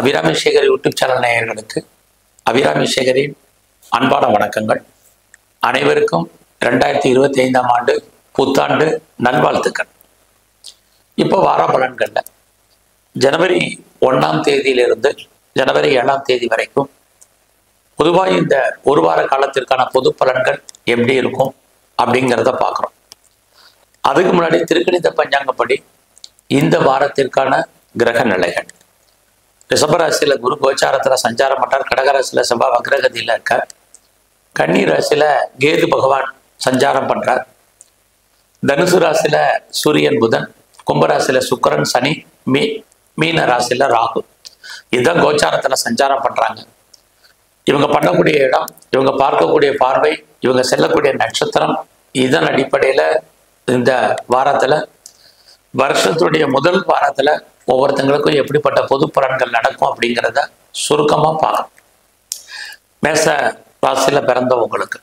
Abirami Sekar YouTube channel நேயர்களுக்கு அபிராமி சேகரின் அன்பான வணக்கங்கள். அனைவருக்கும் 2025ஆம் ஆண்டு புத்தாண்டு நல்வாழ்த்துக்கள். இப்போ வார பலன்களில் ஜனவரி 1ஆம் தேதியிலிருந்து ஜனவரி 7ஆம் தேதி வரைக்கும் பொதுவாக இந்த ஒரு வார காலத்திற்கான பொது பலன்கள் எப்படி இருக்கும் அப்படிங்கிறத பார்க்குறோம். அதுக்கு முன்னாடி திருக்கணித பஞ்சாங்கப்படி இந்த வாரத்திற்கான கிரக நிலைகள். ரிஷபராசியில் குரு கோச்சாரத்தில் சஞ்சாரம் பண்ணார். கடகராசியில் செவ்வாய் வக்ரகதியில் இருக்கார். கன்னி ராசியில் கேது பகவான் சஞ்சாரம் பண்ணுறார். தனுசு ராசியில் சூரியன் புதன், கும்பராசியில் சுக்கிரன் சனி, மீன ராசியில் ராகு. இதுதான் கோச்சாரத்தில் சஞ்சாரம் பண்ணுறாங்க. இவங்க பண்ணக்கூடிய இடம், இவங்க பார்க்கக்கூடிய பார்வை, இவங்க செல்லக்கூடிய நட்சத்திரம், இதன் அடிப்படையில் இந்த வாரத்தில் வருஷத்துடைய முதல் வாரத்தில் ஒவ்வொருத்தங்களுக்கும் எப்படிப்பட்ட பொது பலன்கள் நடக்கும் அப்படிங்கிறத சுருக்கமாக பார்க்கணும். மேச ராசியில் பிறந்தவங்களுக்கு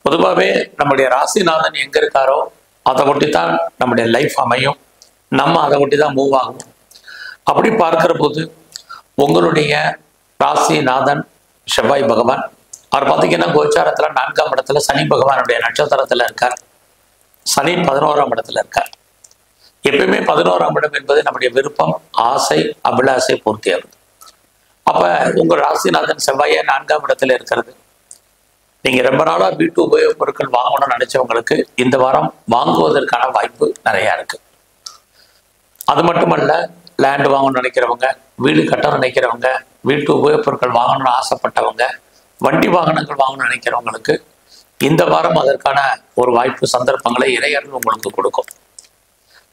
பொதுவாகவே நம்முடைய ராசிநாதன் எங்கே இருக்காரோ அதை ஒட்டி தான் நம்முடைய லைஃப் அமையும். நம்ம அதை ஒட்டி தான் மூவ் ஆகும். அப்படி பார்க்கிற போது உங்களுடைய ராசிநாதன் செவ்வாய் பகவான், அவர் பார்த்தீங்கன்னா கோச்சாரத்தில் 4ஆம் இடத்துல சனி பகவானுடைய நட்சத்திரத்தில் இருக்கார். சனி 11ஆம் இடத்துல இருக்கார். எப்பயுமே 11ஆம் இடம் என்பது நம்முடைய விருப்பம், ஆசை, அபிலாசை பூர்த்தியாகுது. அப்போ உங்கள் ராசிநாதன் செவ்வாயை 4ஆம் இடத்துல இருக்கிறது. நீங்கள் ரொம்ப நாளாக வீட்டு உபயோகப் பொருட்கள் வாங்கணும்னு நினைச்சவங்களுக்கு இந்த வாரம் வாங்குவதற்கான வாய்ப்பு நிறையா இருக்கு. அது மட்டுமல்ல, லேண்ட் வாங்கணும்னு நினைக்கிறவங்க, வீடு கட்ட நினைக்கிறவங்க, வீட்டு உபயோகப் பொருட்கள் வாங்கணும்னு ஆசைப்பட்டவங்க, வண்டி வாகனங்கள் வாங்கணும்னு நினைக்கிறவங்களுக்கு இந்த வாரம் அதற்கான ஒரு வாய்ப்பு, சந்தர்ப்பங்களை இறையர்கள் உங்களுக்கு கொடுக்கும்.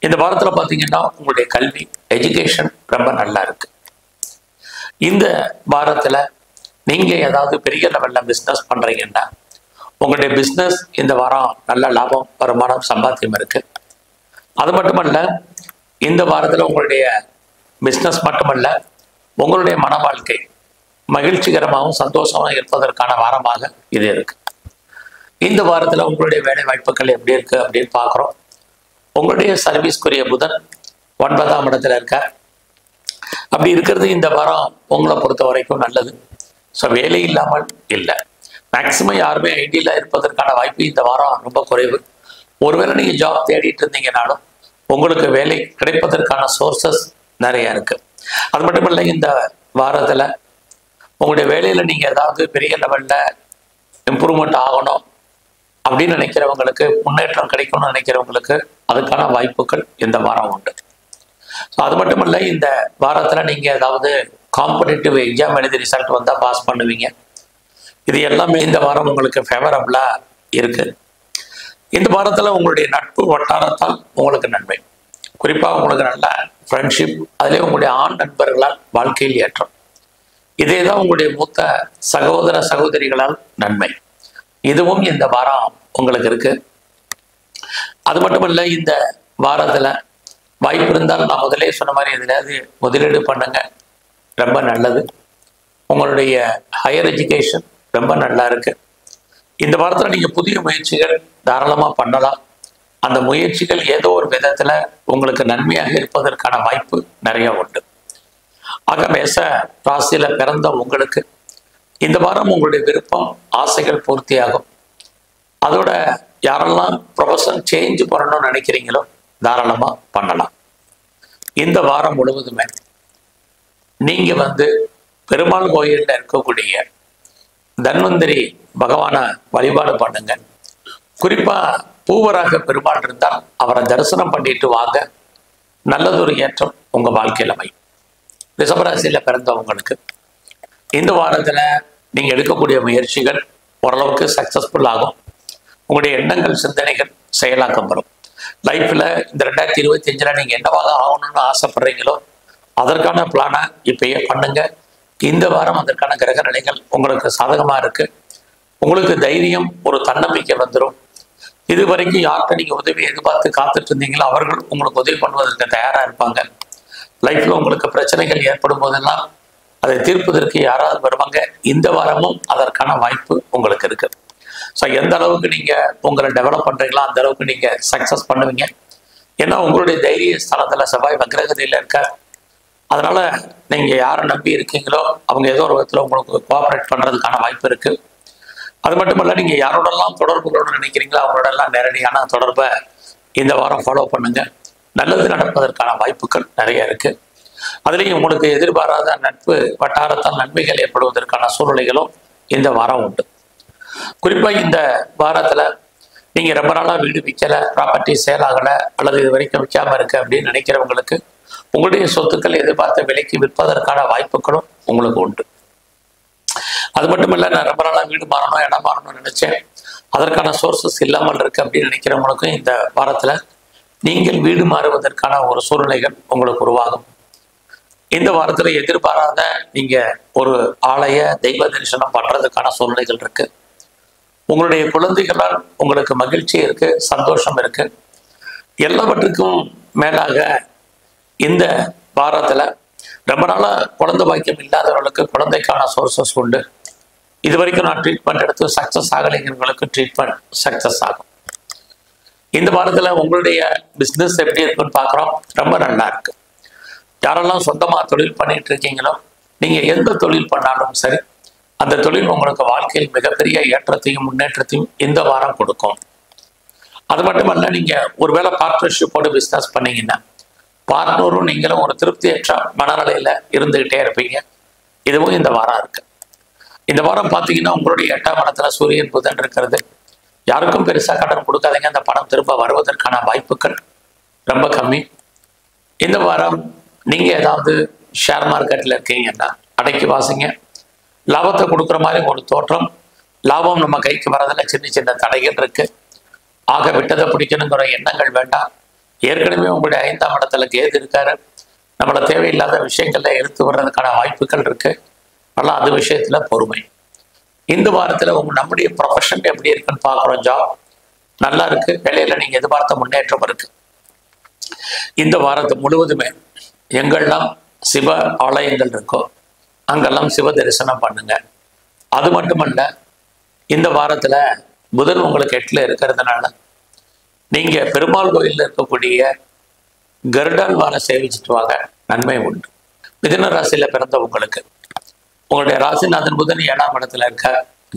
இந்த வாரத்தில் பார்த்தீங்கன்னா உங்களுடைய கல்வி, எஜுகேஷன் ரொம்ப நல்லா இருக்கு. இந்த வாரத்தில் நீங்கள் ஏதாவது பெரிய லெவலில் பிஸ்னஸ் பண்ணுறீங்கன்னா உங்களுடைய பிஸ்னஸ் இந்த வாரம் நல்ல லாபம், வருமானம், சம்பாத்தியம் இருக்கு. அது மட்டுமல்ல, இந்த வாரத்தில் உங்களுடைய பிஸ்னஸ் மட்டுமல்ல, உங்களுடைய மன வாழ்க்கை மகிழ்ச்சிகரமாகவும் சந்தோஷமாக இருப்பதற்கான வாரமாக இது இருக்கு. இந்த வாரத்தில் உங்களுடைய வேலை வாய்ப்புகள் எப்படி இருக்கு அப்படின்னு பார்க்குறோம். உங்களுடைய சர்வீஸ்க்குரிய புதன் 9ஆம் இடத்துல இருக்கார். அப்படி இருக்கிறது இந்த வாரம் உங்களை பொறுத்த வரைக்கும் நல்லது. ஸோ வேலை இல்லாமல் இல்லை. மேக்சிமம் யாருமே ஐடியில் இருப்பதற்கான வாய்ப்பு இந்த வாரம் ரொம்ப குறைவு. ஒருவேளை நீங்கள் ஜாப் தேடிட்டு இருந்தீங்கன்னாலும் உங்களுக்கு வேலை கிடைப்பதற்கான சோர்சஸ் நிறையா இருக்குது. அது மட்டும் இல்லை, இந்த வாரத்தில் உங்களுடைய வேலையில் நீங்கள் ஏதாவது பெரிய லெவலில் இம்ப்ரூவ்மெண்ட் ஆகணும் அப்படின்னு நினைக்கிறவங்களுக்கு, முன்னேற்றம் கிடைக்கணும்னு நினைக்கிறவங்களுக்கு அதுக்கான வாய்ப்புகள் இந்த வாரம் உண்டு. ஸோ அது மட்டும் இல்லை, இந்த வாரத்தில் நீங்கள் ஏதாவது காம்படிட்டிவ் எக்ஸாம் எழுதி ரிசல்ட் வந்தால் பாஸ் பண்ணுவீங்க. இது எல்லாமே இந்த வாரம் உங்களுக்கு ஃபேவரபுளாக இருக்குது. இந்த வாரத்தில் உங்களுடைய நட்பு வட்டாரத்தால் உங்களுக்கு நன்மை. குறிப்பாக உங்களுக்கு நல்ல ஃப்ரெண்ட்ஷிப், அதிலே உங்களுடைய ஆண் நண்பர்களால் வாழ்க்கையில் ஏற்றம். இதே தான் உங்களுடைய மூத்த சகோதர சகோதரிகளால் நன்மை. இதுவும் இந்த வாரம் உங்களுக்கு இருக்கு. அது மட்டும் இல்லை, இந்த வாரத்தில் வாய்ப்பு இருந்தால் நான் முதலே சொன்ன மாதிரி எதுலையாவது முதலீடு பண்ணுங்க, ரொம்ப நல்லது. உங்களுடைய ஹையர் எஜுகேஷன் ரொம்ப நல்லா இருக்கு. இந்த வாரத்தில் நீங்கள் புதிய முயற்சிகள் தாராளமாக பண்ணலாம். அந்த முயற்சிகள் ஏதோ ஒரு விதத்தில் உங்களுக்கு நன்மையாக இருப்பதற்கான வாய்ப்பு நிறைய உண்டு. ஆக மேச ராசியில் பிறந்த உங்களுக்கு இந்த வாரம் உங்களுடைய விருப்பம், ஆசைகள் பூர்த்தியாகும். அதோட யாரெல்லாம் ப்ரொஃபஷன் சேஞ்ச் பண்ணணும்னு நினைக்கிறீங்களோ தாராளமாக பண்ணலாம். இந்த வாரம் முழுவதுமே நீங்கள் பெருமாள் கோயிலில் இருக்கக்கூடிய தன்வந்திரி பகவானை வழிபாடு பண்ணுங்க. குறிப்பாக பூவராக பெருமாள் இருந்தால் அவரை தரிசனம் பண்ணிட்டு வாங்க. நல்லதொரு ஏற்றம் உங்கள் வாழ்க்கையில் அமையும். ரிஷபராசியில் பிறந்தவங்களுக்கு இந்த வாரத்தில் நீங்கள் எடுக்கக்கூடிய முயற்சிகள் ஓரளவுக்கு சக்ஸஸ்ஃபுல் ஆகும். உங்களுடைய எண்ணங்கள், சிந்தனைகள் செயலாக்கம் வரும். லைஃப்பில் இந்த 2025 நீங்கள் என்னவாக ஆகணும்னு ஆசைப்படுறீங்களோ அதற்கான பிளானை இப்பயே பண்ணுங்க. இந்த வாரம் அதற்கான கிரக நிலைகள் உங்களுக்கு சாதகமாக இருக்கு. உங்களுக்கு தைரியம், ஒரு தன்னம்பிக்கை வந்துடும். இது வரைக்கும் யார்கிட்ட நீங்கள் உதவி எதிர்பார்த்து காத்துட்டு இருந்தீங்களோ அவர்கள் உங்களுக்கு உதவி பண்ணுவதற்கு தயாராக இருப்பாங்க. லைஃப்பில் உங்களுக்கு பிரச்சனைகள் ஏற்படும் போதெல்லாம் அதை தீர்ப்பதற்கு யாராவது வருவாங்க. இந்த வாரமும் அதற்கான வாய்ப்பு உங்களுக்கு இருக்கு. ஸோ எந்த அளவுக்கு நீங்கள் உங்களை டெவலப் பண்ணுறீங்களோ அந்த அளவுக்கு நீங்கள் சக்ஸஸ் பண்ணுவீங்க. ஏன்னா உங்களுடைய தைரிய ஸ்தலத்தில் செவ்வாய் வக்ரகதியில் இருக்கார். அதனால நீங்க யாரை நம்பி இருக்கீங்களோ அவங்க ஏதோ ஒரு விதத்துல உங்களுக்கு கோஆபரேட் பண்றதுக்கான வாய்ப்பு இருக்கு. அது மட்டும் இல்ல, நீங்க யாரோடெல்லாம் தொடர்புகளோடு நினைக்கிறீங்களோ அவங்களோட எல்லாம் நேரடியான தொடர்பை இந்த வாரம் ஃபாலோ பண்ணுங்க. நல்லது நடப்பதற்கான வாய்ப்புகள் நிறைய இருக்கு. அதுலேயும் உங்களுக்கு எதிர்பாராத நட்பு வட்டாரத்தால் நன்மைகள் ஏற்படுவதற்கான சூழ்நிலைகளும் இந்த வாரம் உண்டு. குறிப்பா இந்த வாரத்துல நீங்க ரொம்ப நாளா வீடு விற்கல, ப்ராப்பர்ட்டி சேல் ஆகலை, அல்லது இது வரைக்கும் விற்காம இருக்கு அப்படின்னு நினைக்கிறவங்களுக்கு உங்களுடைய சொத்துக்கள் எதிர்பார்த்த விலைக்கு விற்பதற்கான வாய்ப்புகளும் உங்களுக்கு உண்டு. அது மட்டும் இல்லை, நான் ரொம்ப நாளாக வீடு மாறணும், இடம் மாறணும்னு நினைச்சேன், அதற்கான சோர்சஸ் இல்லாமல் இருக்கு அப்படின்னு நினைக்கிறவங்களுக்கும் இந்த வாரத்தில் நீங்கள் வீடு மாறுவதற்கான ஒரு சூழ்நிலைகள் உங்களுக்கு உருவாகும். இந்த வாரத்தில் எதிர்பாராத நீங்க ஒரு ஆலய தெய்வ தரிசனம் பண்றதுக்கான சூழ்நிலைகள் இருக்கு. உங்களுடைய குழந்தைகளால் உங்களுக்கு மகிழ்ச்சி இருக்கு, சந்தோஷம் இருக்கு. எல்லாவற்றுக்கும் மேலாக இந்த வாரத்தில் ரொம்ப நாளாக குழந்தை பாக்கியம் இல்லாதவர்களுக்கு குழந்தைக்கான சோர்சஸ் உண்டு. இது வரைக்கும் நான் ட்ரீட்மெண்ட் எடுத்து சக்ஸஸ் ஆகலைங்கிறவங்களுக்கு ட்ரீட்மெண்ட் சக்ஸஸ் ஆகும். இந்த வாரத்தில் உங்களுடைய பிஸ்னஸ் எப்படி இருக்குன்னு பார்க்குறோம். ரொம்ப நல்லா இருக்கு. யாரெல்லாம் சொந்தமாக தொழில் பண்ணிட்டு இருக்கீங்களோ, நீங்கள் எந்த தொழில் பண்ணாலும் சரி, அந்த தொழில் உங்களுக்கு வாழ்க்கையில் மிகப்பெரிய ஏற்றத்தையும் முன்னேற்றத்தையும் இந்த வாரம் கொடுக்கும். அது மட்டுமல்ல, நீங்கள் ஒருவேளை பார்ட்னர்ஷிப்போடு பிஸ்னஸ் பண்ணீங்கன்னா பார்ட்னரும் நீங்களும் ஒரு திருப்தியற்ற மனநிலையில் இருந்துகிட்டே இருப்பீங்க. இதுவும் இந்த வாரம் இருக்கு. இந்த வாரம் பார்த்தீங்கன்னா உங்களுடைய 8ஆம் இடத்துல சூரியன் புதன் இருக்கிறது. யாருக்கும் பெருசாக கடன் கொடுக்காதீங்க, அந்த பணம் திரும்ப வருவதற்கான வாய்ப்புகள் ரொம்ப கம்மி. இந்த வாரம் நீங்கள் ஏதாவது ஷேர் மார்க்கெட்டில் இருக்கீங்கன்னா அடைக்கி வாசிங்க. லாபத்தை கொடுக்குற மாதிரி ஒரு தோற்றம், லாபம் நம்ம கைக்கு வரதில் சின்ன சின்ன தடைகள் இருக்கு. ஆக விட்டதை பிடிக்கணுங்கிற எண்ணங்கள் வேண்டாம். ஏற்கனவே உங்களுடைய 5ஆம் இடத்துல கேது இருக்காரு. நம்மளை தேவையில்லாத விஷயங்கள்ல எடுத்து வர்றதுக்கான வாய்ப்புகள் இருக்கு. நல்லா அது விஷயத்துல பொறுமை. இந்த வாரத்துல நம்முடைய ப்ரொஃபஷன் எப்படி இருக்குன்னு பார்க்குறோம். ஜாப் நல்லா இருக்கு, வேலையில நீங்க எதிர்பார்த்த முன்னேற்றம் இருக்கு. இந்த வாரத்தை முழுவதுமே எங்கெல்லாம் சிவ ஆலயங்கள் இருக்கோ அங்கெல்லாம் சிவ தரிசனம் பண்ணுங்க. அது மட்டுமல்ல, இந்த வாரத்துல புதன் உங்களுக்கு 8ல இருக்கிறதுனால நீங்க பெருமாள் கோயிலில் இருக்கக்கூடிய கருடாழ்வானை சேவிச்சுட்டு வாங்க, நன்மை உண்டு. மிதுன ராசியில பிறந்த உங்களுக்கு உங்களுடைய ராசிநாதன் புதன் 7ஆம் இடத்துல இருக்க,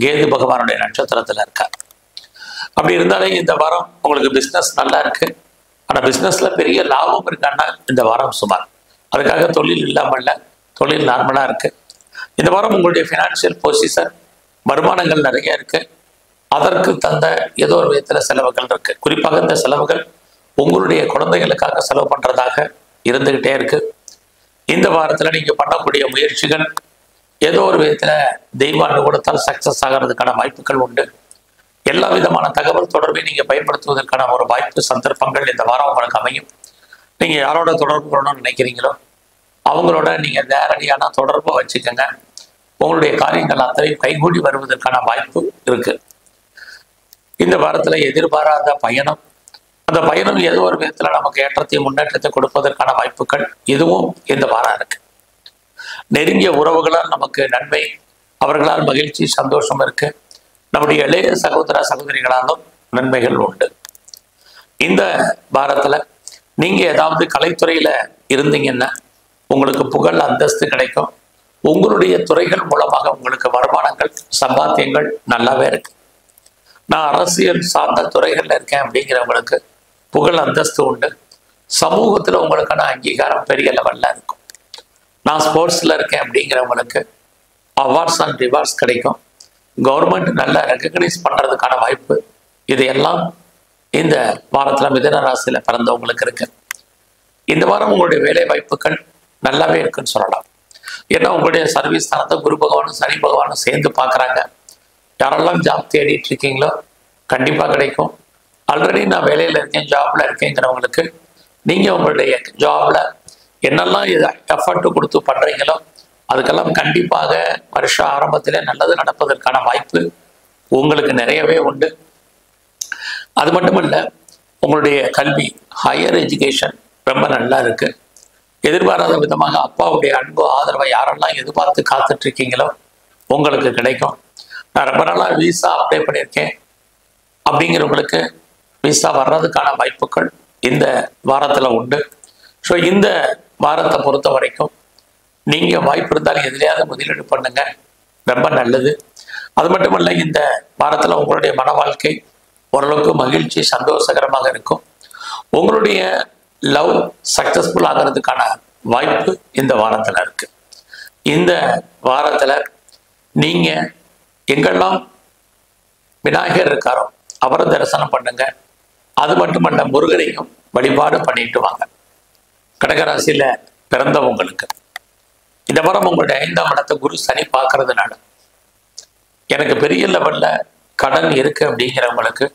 கேது பகவானுடைய நட்சத்திரத்துல இருக்க. அப்படி இருந்தாலே இந்த வாரம் உங்களுக்கு பிஸ்னஸ் நல்லா இருக்கு. ஆனால் பிஸ்னஸ்ல பெரிய லாபம் இருக்கான்னா இந்த வாரம் சுமார். அதுக்காக தொழில் இல்லாமல், தொழில் நார்மலா இருக்கு. இந்த வாரம் உங்களுடைய ஃபினான்ஷியல் பொசிஷன், வருமானங்கள் நிறைய இருக்கு. அதற்கு தந்த ஏதோ ஒரு விதத்துல செலவுகள் இருக்கு. குறிப்பாக இந்த செலவுகள் உங்களுடைய குழந்தைகளுக்காக செலவு பண்றதாக இருந்துகிட்டே இருக்கு. இந்த வாரத்துல நீங்க பண்ணக்கூடிய முயற்சிகள் ஏதோ ஒரு விதத்துல தெய்வ அனுகூலத்தால் சக்சஸ் ஆகிறதுக்கான வாய்ப்புகள் உண்டு. எல்லா விதமான தகவல் தொடர்பை நீங்க பயன்படுத்துவதற்கான ஒரு வாய்ப்பு, சந்தர்ப்பங்கள் இந்த வாரம் உங்களுக்கு அமையும். நீங்க யாரோட தொடர்பு கொள்ளணும்னு நினைக்கிறீங்களோ அவங்களோட நீங்க நேரடியான தொடர்பை வச்சுக்கோங்க. உங்களுடைய காரியங்கள் அத்தனையும் கைகூடி வருவதற்கான வாய்ப்பு இருக்கு. இந்த வாரத்துல எதிர்பாராத பயணம், அந்த பயணம் ஏதோ ஒரு விதத்துல நமக்கு ஏற்றத்தையும் முன்னேற்றத்தை கொடுப்பதற்கான வாய்ப்புகள் இதுவும் இந்த வாரம் இருக்கு. நெருங்கிய உறவுகளால் நமக்கு நன்மை, அவர்களால் மகிழ்ச்சி, சந்தோஷம் இருக்கு. நம்முடைய இளைய சகோதர சகோதரிகளாலும் நன்மைகள் உண்டு. இந்த வாரத்துல நீங்க ஏதாவது கலைத்துறையில இருந்தீங்கன்னா உங்களுக்கு புகழ், அந்தஸ்து கிடைக்கும். உங்களுடைய துறைகள் மூலமாக உங்களுக்கு வருமானங்கள், சம்பாத்தியங்கள் நல்லாவே இருக்கு. நான் அரசியல் சார்ந்த துறைகள்ல இருக்கேன் அப்படிங்கிறவங்களுக்கு புகழ், அந்தஸ்து உண்டு. சமூகத்துல உங்களுக்கான அங்கீகாரம் பெரிய லெவல்ல இருக்கும். நான் ஸ்போர்ட்ஸ்ல இருக்கேன் அப்படிங்கிறவங்களுக்கு அவார்ட்ஸ் அண்ட் ரிவார்ட்ஸ் கிடைக்கும். கவர்மெண்ட் நல்லா ரெக்கக்னைஸ் பண்றதுக்கான வாய்ப்பு, இதையெல்லாம் இந்த வாரத்துல மிதுன ராசியில பிறந்தவங்களுக்கு இருக்கு. இந்த வாரம் உங்களுடைய வேலை வாய்ப்புகள் நல்லாவே இருக்குன்னு சொல்லலாம். ஏன்னா உங்களுடைய சர்வீஸ் தரத்தை குரு பகவானும் சனி பகவானும் சேர்ந்து பார்க்குறாங்க. யாரெல்லாம் ஜாப் தேடிட்டு இருக்கீங்களோ கண்டிப்பாக கிடைக்கும். ஆல்ரெடி நான் வேலையில் இருக்கேன், ஜாப்ல இருக்கேங்கிறவங்களுக்கு நீங்கள் உங்களுடைய ஜாப்ல என்னெல்லாம் எஃபர்ட் கொடுத்து பண்ணுறீங்களோ அதுக்கெல்லாம் கண்டிப்பாக வருஷ ஆரம்பத்திலே நல்லது நடப்பதற்கான வாய்ப்பு உங்களுக்கு நிறையவே உண்டு. அது மட்டுமல்ல, உங்களுடைய கல்வி, ஹையர் எஜுகேஷன் ரொம்ப நல்லா இருக்கு. எதிர்பாராத விதமாக அப்பாவுடைய அன்பு, ஆதரவை யாரெல்லாம் எதிர்பார்த்து காத்துட்டு இருக்கீங்களோ உங்களுக்கு கிடைக்கும். நான் ரொம்ப நாளாக விசா அப்ளை பண்ணியிருக்கேன் அப்படிங்கிறவங்களுக்கு விசா வர்றதுக்கான வாய்ப்புகள் இந்த வாரத்தில் உண்டு. ஸோ இந்த வாரத்தை பொறுத்த வரைக்கும் நீங்கள் வாய்ப்பு இருந்தாலும் எதிலையாவது முதலீடு பண்ணுங்க, ரொம்ப நல்லது. அது மட்டுமல்ல, இந்த வாரத்தில் உங்களுடைய மன வாழ்க்கை ஓரளவுக்கு மகிழ்ச்சி சந்தோஷகரமாக இருக்கும். உங்களுடைய லவ் சக்சஸ்ஃபுல் ஆகிறதுக்கான வாய்ப்பு இந்த வாரத்தில் இருக்கு. இந்த வாரத்தில் நீங்கள் எங்கெல்லாம் விநாயகர் இருக்காரோ அவரை தரிசனம் பண்ணுங்க. அது மட்டுமல்ல, முருகனையும் வழிபாடு பண்ணிட்டு வாங்க. கடகராசியில் பிறந்தவங்களுக்கு இந்த வாரம் உங்களுடைய 5ஆம் இடத்தை குரு சனி பார்க்கறதுனால எனக்கு பெரிய லெவலில் கடன் இருக்கு அப்படிங்கிறவங்களுக்கு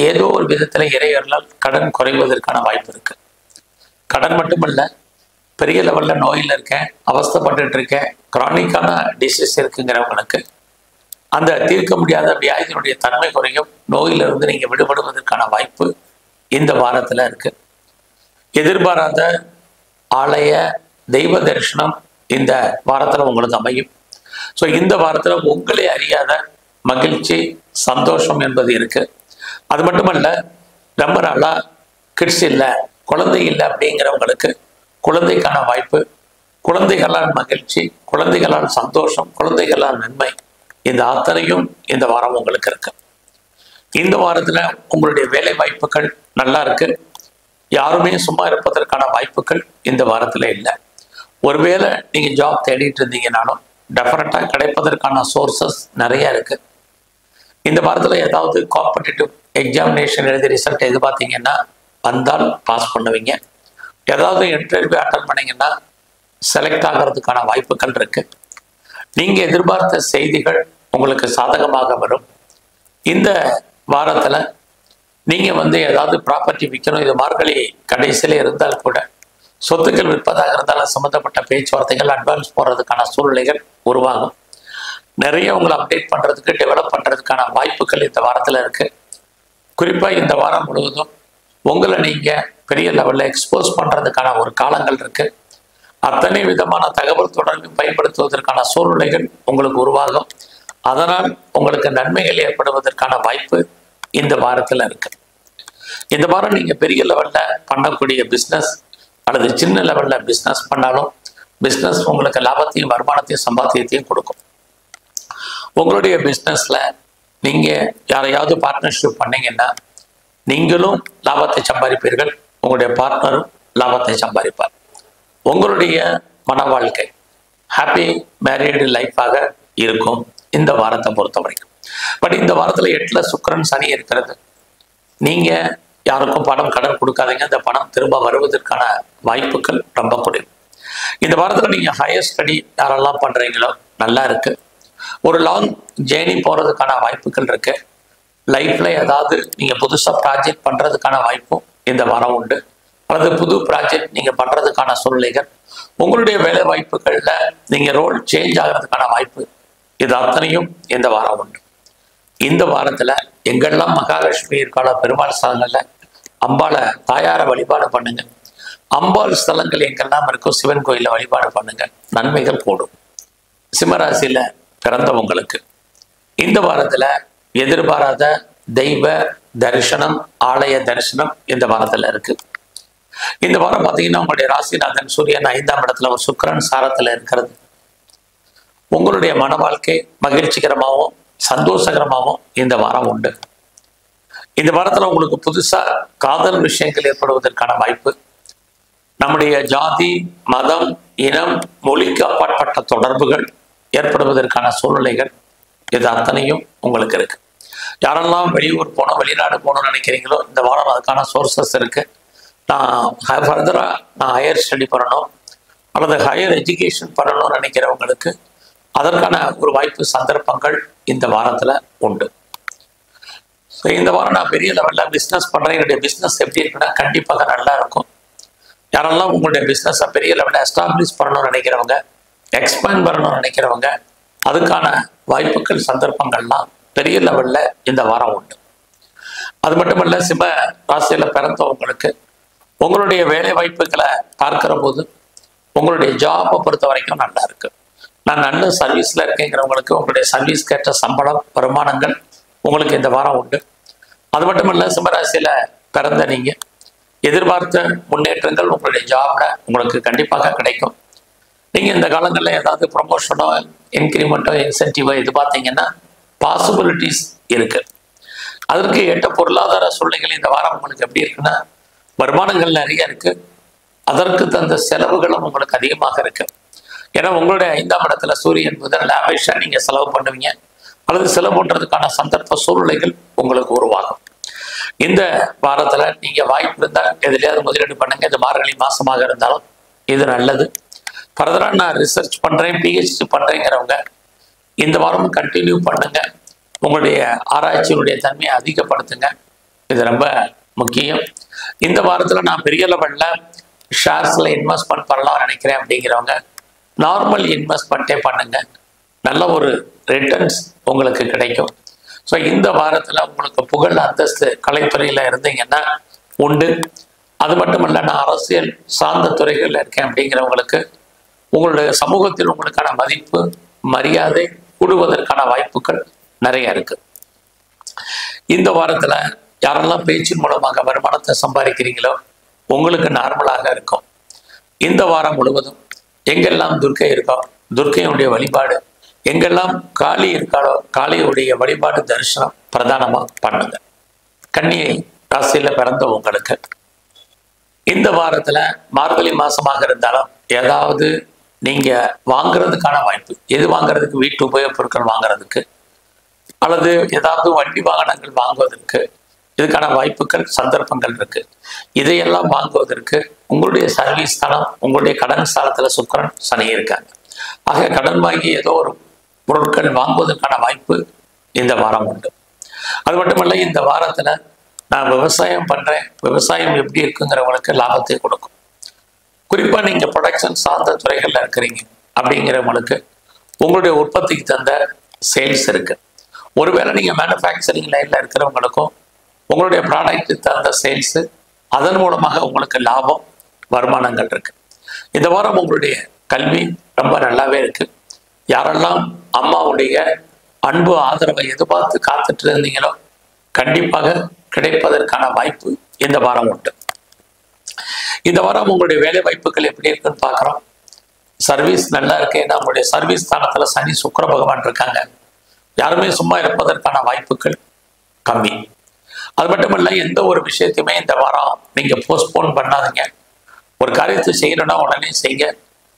ஏதோ ஒரு விதத்தில் இறையர்களால் கடன் குறைவதற்கான வாய்ப்பு இருக்கு. கடன் மட்டுமல்ல, பெரிய லெவலில் நோயில் இருக்கேன், அவஸ்தைப்பட்டு இருக்கேன், கிரானிக்கான டிசீஸ் இருக்குங்கிறவங்களுக்கு அந்த தீர்க்க முடியாத வியாதியினுடைய தன்மை குறையும். நோயிலிருந்து நீங்கள் விடுபடுவதற்கான வாய்ப்பு இந்த வாரத்தில் இருக்கு. எதிர்பாராத ஆலய தெய்வ தரிசனம் இந்த வாரத்தில் உங்களுக்கு அமையும். ஸோ இந்த வாரத்தில் உங்களே அறியாத மகிழ்ச்சி சந்தோஷம் என்பது இருக்கு. அது மட்டுமல்ல, ரொம்ப நாளாக கிட்ஸ் இல்லை, குழந்தை இல்லை அப்படிங்கிறவங்களுக்கு குழந்தைக்கான வாய்ப்பு, குழந்தைகளால் மகிழ்ச்சி, குழந்தைகளால் சந்தோஷம், குழந்தைகளால் நன்மை, இந்த அத்தனையும் இந்த வாரம் உங்களுக்கு இருக்கு. இந்த வாரத்தில் உங்களுடைய வேலை வாய்ப்புகள் நல்லா இருக்கு. யாருமே சும்மா இருப்பதற்கான வாய்ப்புகள் இந்த வாரத்தில் இல்லை. ஒருவேளை நீங்கள் ஜாப் தேடிட்டு இருந்தீங்கன்னாலும் டெஃபினட்டாக கிடைப்பதற்கான சோர்சஸ் நிறைய இருக்கு. இந்த வாரத்தில் ஏதாவது காம்படிட்டிவ் எக்ஸாமினேஷன் எழுதி ரிசல்ட் எதிர்பார்த்தீங்கன்னா வந்தால் பாஸ் பண்ணுவீங்க. ஏதாவது இன்டர்வியூ அட்டன் பண்ணீங்கன்னா செலக்ட் ஆகிறதுக்கான வாய்ப்புகள் இருக்கு. நீங்கள் எதிர்பார்த்த செய்திகள் உங்களுக்கு சாதகமாக வரும். இந்த வாரத்தில் நீங்கள் ஏதாவது ப்ராப்பர்ட்டி விற்கணும், இது மார்கழி கடைசியில் இருந்தால் கூட சொத்துக்கள் விற்பதாக இருந்தாலும் சம்மந்தப்பட்ட பேச்சுவார்த்தைகள் அட்வான்ஸ் போடுறதுக்கான சூழ்நிலைகள் உருவாகும். நிறைய உங்களை அப்டேட் பண்ணுறதுக்கு, டெவலப் பண்ணுறதுக்கான வாய்ப்புகள் இந்த வாரத்தில் இருக்குது. குறிப்பாக இந்த வாரம் முழுவதும் உங்களை நீங்கள் பெரிய லெவலில் எக்ஸ்போஸ் பண்ணுறதுக்கான ஒரு காலங்கள் இருக்குது. அத்தனை விதமான தகவல் தொடர்பு பயன்படுத்துவதற்கான சூழ்நிலைகள் உங்களுக்கு உருவாகும். அதனால் உங்களுக்கு நன்மைகள் ஏற்படுவதற்கான வாய்ப்பு இந்த வாரத்தில் இருக்கு. இந்த வாரம் நீங்கள் பெரிய லெவலில் பண்ணக்கூடிய பிஸ்னஸ் அல்லது சின்ன லெவலில் பிஸ்னஸ் பண்ணாலும் பிஸ்னஸ் உங்களுக்கு லாபத்தையும் வருமானத்தையும் சம்பாத்தியத்தையும் கொடுக்கும். உங்களுடைய பிஸ்னஸில் நீங்கள் யாரையாவது பார்ட்னர்ஷிப் பண்ணீங்கன்னா நீங்களும் லாபத்தை சம்பாதிப்பீர்கள், உங்களுடைய பார்ட்னரும் லாபத்தை சம்பாதிப்பார். உங்களுடைய மன வாழ்க்கை ஹாப்பி மேரீடு லைஃபாக இருக்கும் இந்த வாரத்தை பொறுத்த வரைக்கும். பட் இந்த வாரத்தில் 8ல் சுக்கிரன் சனி இருக்கிறது. நீங்கள் யாருக்கும் பணம் கடன் கொடுக்காதீங்க, அந்த பணம் திரும்ப வருவதற்கான வாய்ப்புகள் ரொம்ப குறைவு. இந்த வாரத்தில் நீங்கள் ஹையர் ஸ்டடி யாரெல்லாம் பண்ணுறீங்களோ நல்லா இருக்குது. ஒரு லாங் ஜேர்னி போகிறதுக்கான வாய்ப்புகள் இருக்குது. லைஃப்பில் ஏதாவது நீங்கள் புதுசாக ப்ராஜெக்ட் பண்ணுறதுக்கான வாய்ப்பும் இந்த வாரம் உண்டு. அல்லது புது ப்ராஜெக்ட் நீங்கள் பண்ணுறதுக்கான சூழ்நிலைகள், உங்களுடைய வேலை வாய்ப்புகளில் நீங்கள் ரோல் சேஞ்ச் ஆகிறதுக்கான வாய்ப்பு, இது அத்தனையும் இந்த வாரம் உண்டு. இந்த வாரத்தில் எங்கெல்லாம் மகாலட்சுமி இருக்கால பெருமாள் ஸ்தலங்களில் அம்பாளை தாயாரை வழிபாடு பண்ணுங்க. அம்பாள் ஸ்தலங்கள் எங்கெல்லாம் இருக்கோ சிவன் கோயிலில் வழிபாடு பண்ணுங்க, நன்மைகள் கூடும். சிம்மராசியில் பிறந்தவங்களுக்கு இந்த வாரத்தில் எதிர்பாராத தெய்வ தரிசனம், ஆலய தரிசனம் இந்த வாரத்தில் இருக்கு. இந்த வாரம் பார்த்தீங்கன்னா உங்களுடைய ராசிநாதன் சூரியன் 5ஆம் இடத்துல ஒரு சுக்கிரன் சாரத்தில் இருக்கிறது. உங்களுடைய மன வாழ்க்கை மகிழ்ச்சிகரமாகவும் சந்தோஷகரமாகவும் இந்த வாரம் உண்டு. இந்த வாரத்தில் உங்களுக்கு புதுசாக காதல் விஷயங்கள் ஏற்படுவதற்கான வாய்ப்பு, நம்முடைய ஜாதி மதம் இனம் மொழிக்கு அப்பாற்பட்ட தொடர்புகள் ஏற்படுவதற்கான சூழ்நிலைகள், இது அத்தனையும் உங்களுக்கு இருக்கு. யாரெல்லாம் வெளியூர் போனோம் வெளிநாடு போகணும்னு நினைக்கிறீங்களோ இந்த வாரம் அதுக்கான சோர்சஸ் இருக்கு. நான் ஃபர்தராக ஹையர் ஸ்டடி பண்ணணும் அல்லது ஹையர் எஜுகேஷன் பண்ணணும்னு நினைக்கிறவங்களுக்கு அதற்கான ஒரு வாய்ப்பு சந்தர்ப்பங்கள் இந்த வாரத்தில் உண்டு. ஸோ இந்த வாரம் நான் பெரிய லெவலில் பிஸ்னஸ் பண்ணுறேன், என்னுடைய பிஸ்னஸ் எப்படி இருக்குன்னா கண்டிப்பாக நல்லா இருக்கும். யாரெல்லாம் உங்களுடைய பிஸ்னஸை பெரிய லெவலில் எஸ்டாப்ளிஷ் பண்ணணும்னு நினைக்கிறவங்க, எக்ஸ்பேண்ட் பண்ணணும்னு நினைக்கிறவங்க, அதுக்கான வாய்ப்புகள் சந்தர்ப்பங்கள்லாம் பெரிய லெவலில் இந்த வாரம் உண்டு. அது மட்டுமல்ல, சிம்ம ராசியில் பிறந்தவங்களுக்கு உங்களுடைய வேலை வாய்ப்புகளை பார்க்கிற போது உங்களுடைய ஜாப்பை பொறுத்த வரைக்கும் நல்லா இருக்கு. நான் நல்ல சர்வீஸில் இருக்கேங்கிறவங்களுக்கு உங்களுடைய சர்வீஸ் கேட்ட சம்பளம் வருமானங்கள் உங்களுக்கு இந்த வாரம் உண்டு. அது மட்டுமல்ல, சிம்மராசியில் பிறந்த நீங்கள் எதிர்பார்த்த முன்னேற்றங்கள் உங்களுடைய ஜாப்ல உங்களுக்கு கண்டிப்பாக கிடைக்கும். நீங்கள் இந்த காலங்களில் ஏதாவது ப்ரொமோஷனோ இன்க்ரிமெண்ட்டோ இன்சென்டிவோ இது பார்த்தீங்கன்னா பாசிபிலிட்டிஸ் இருக்குது. அதற்கு ஏற்ற பொருளாதார சூழ்நிலைகள் இந்த வாரம் உங்களுக்கு எப்படி இருக்குன்னா, வருமானங்கள் நிறைய இருக்குது, அதற்கு தந்த செலவுகளும் உங்களுக்கு அதிகமாக இருக்குது. ஏன்னா உங்களுடைய 5ஆம் இடத்துல சூரியன் புதன் லாபேஷா நீங்கள் செலவு பண்ணுவீங்க, அல்லது செலவு பண்ணுறதுக்கான சந்தர்ப்ப சூழ்நிலைகள் உங்களுக்கு உருவாகும். இந்த வாரத்தில் நீங்கள் வாய்ப்பு இருந்தால் எதுலையாவது முதலீடு பண்ணுங்கள். இது மார்கழி மாதமாக இருந்தாலும் இது நல்லது. ஃபர்தராக நான் ரிசர்ச் பண்ணுறேன், பிஹெச்டி பண்ணுறேங்கிறவங்க இந்த வாரமும் கண்டினியூ பண்ணுங்க. உங்களுடைய ஆராய்ச்சியினுடைய தன்மையை அதிகப்படுத்துங்க, இது ரொம்ப முக்கியம். இந்த வாரத்தில் நான் பெரிய லெவலில் ஷேர்ஸில் இன்வெஸ்ட்மெண்ட் பண்ணலாம் நினைக்கிறேன் அப்படிங்கிறவங்க நார்மல் இன்வெஸ்ட்மெண்ட்டே பண்ணுங்க, நல்ல ஒரு ரிட்டர்ன்ஸ் உங்களுக்கு கிடைக்கும். ஸோ இந்த வாரத்தில் உங்களுக்கு புகழ் அந்தஸ்து கலைத்துறையில் இருந்தீங்கன்னா உண்டு. அது மட்டும் இல்லை, நான் அரசியல் சார்ந்த துறைகளில் இருக்கேன் அப்படிங்கிறவங்களுக்கு உங்களுடைய சமூகத்தில் உங்களுக்கான மதிப்பு மரியாதை கூடுவதற்கான வாய்ப்புகள் நிறைய இருக்கு. இந்த வாரத்தில் யாரெல்லாம் பேச்சின் மூலமாக வருமானத்தை சம்பாதிக்கிறீங்களோ உங்களுக்கு நார்மலாக இருக்கும். இந்த வாரம் முழுவதும் எங்கெல்லாம் துர்க்கை இருக்கோ துர்க்கையுடைய வழிபாடு, எங்கெல்லாம் காளி இருக்காளோ காளியுடைய வழிபாடு தரிசனம் பிரதானமாக பண்ணுங்க. கன்னியை ராசியில் பிறந்த உங்களுக்கு இந்த வாரத்தில் மார்கழி மாசமாக இருந்தாலும் ஏதாவது நீங்கள் வாங்குறதுக்கான வாய்ப்பு, எது வாங்குறதுக்கு, வீட்டு உபயோகப் பொருட்கள் வாங்குறதுக்கு அல்லது ஏதாவது வண்டி வாகனங்கள் வாங்குவதற்கு இதுக்கான வாய்ப்புகள் சந்தர்ப்பங்கள் இருக்கு. இதையெல்லாம் வாங்குவதற்கு உங்களுடைய சர்வீஸ் ஸ்தானம், உங்களுடைய கடன் ஸ்தானத்தில் சுக்கிரன் சனி இருக்காங்க. ஆக கடன் வாங்கி ஏதோ ஒரு பொருட்கள் வாங்குவதற்கான வாய்ப்பு இந்த வாரம் உண்டு. அது மட்டுமல்ல, இந்த வாரத்தில் நான் விவசாயம் பண்ணுறேன், விவசாயம் எப்படி இருக்குங்கிறவங்களுக்கு லாபத்தை கொடுக்கும். குறிப்பாக நீங்கள் ப்ரொடக்ஷன் சார்ந்த துறைகளில் இருக்கிறீங்க அப்படிங்கிறவங்களுக்கு உங்களுடைய உற்பத்திக்கு தந்த சேல்ஸ் இருக்குது. ஒருவேளை நீங்கள் மேனுஃபேக்சரிங் லைனில் இருக்கிறவங்களுக்கும் உங்களுடைய ப்ராடக்ட்டு தகுந்த சேல்ஸு, அதன் மூலமாக உங்களுக்கு லாபம் வருமானங்கள் இருக்குது. இந்த வாரம் உங்களுடைய கல்வி ரொம்ப நல்லாவே இருக்குது. யாரெல்லாம் அம்மாவுடைய அன்பு ஆதரவை எதிர்பார்த்து காத்துட்டு இருந்தீங்களோ கண்டிப்பாக கிடைப்பதற்கான வாய்ப்பு இந்த வாரம் உண்டு. இந்த வாரம் உங்களுடைய வேலை வாய்ப்புகள் எப்படி இருக்குன்னு பார்க்குறோம். சர்வீஸ் நல்லா இருக்கு. ஏன்னா உங்களுடைய சர்வீஸ் ஸ்தானத்தில் சனி சுக்கிர பகவான் இருக்காங்க. யாருமே சும்மா இருப்பதற்கான வாய்ப்புகள் கம்மி. அது மட்டும் இல்லை, எந்த ஒரு விஷயத்தையுமே இந்த வாரம் நீங்கள் போஸ்ட்போன் பண்ணாதீங்க. ஒரு காரியத்தை செய்யணும்னா உடனே செய்யுங்க,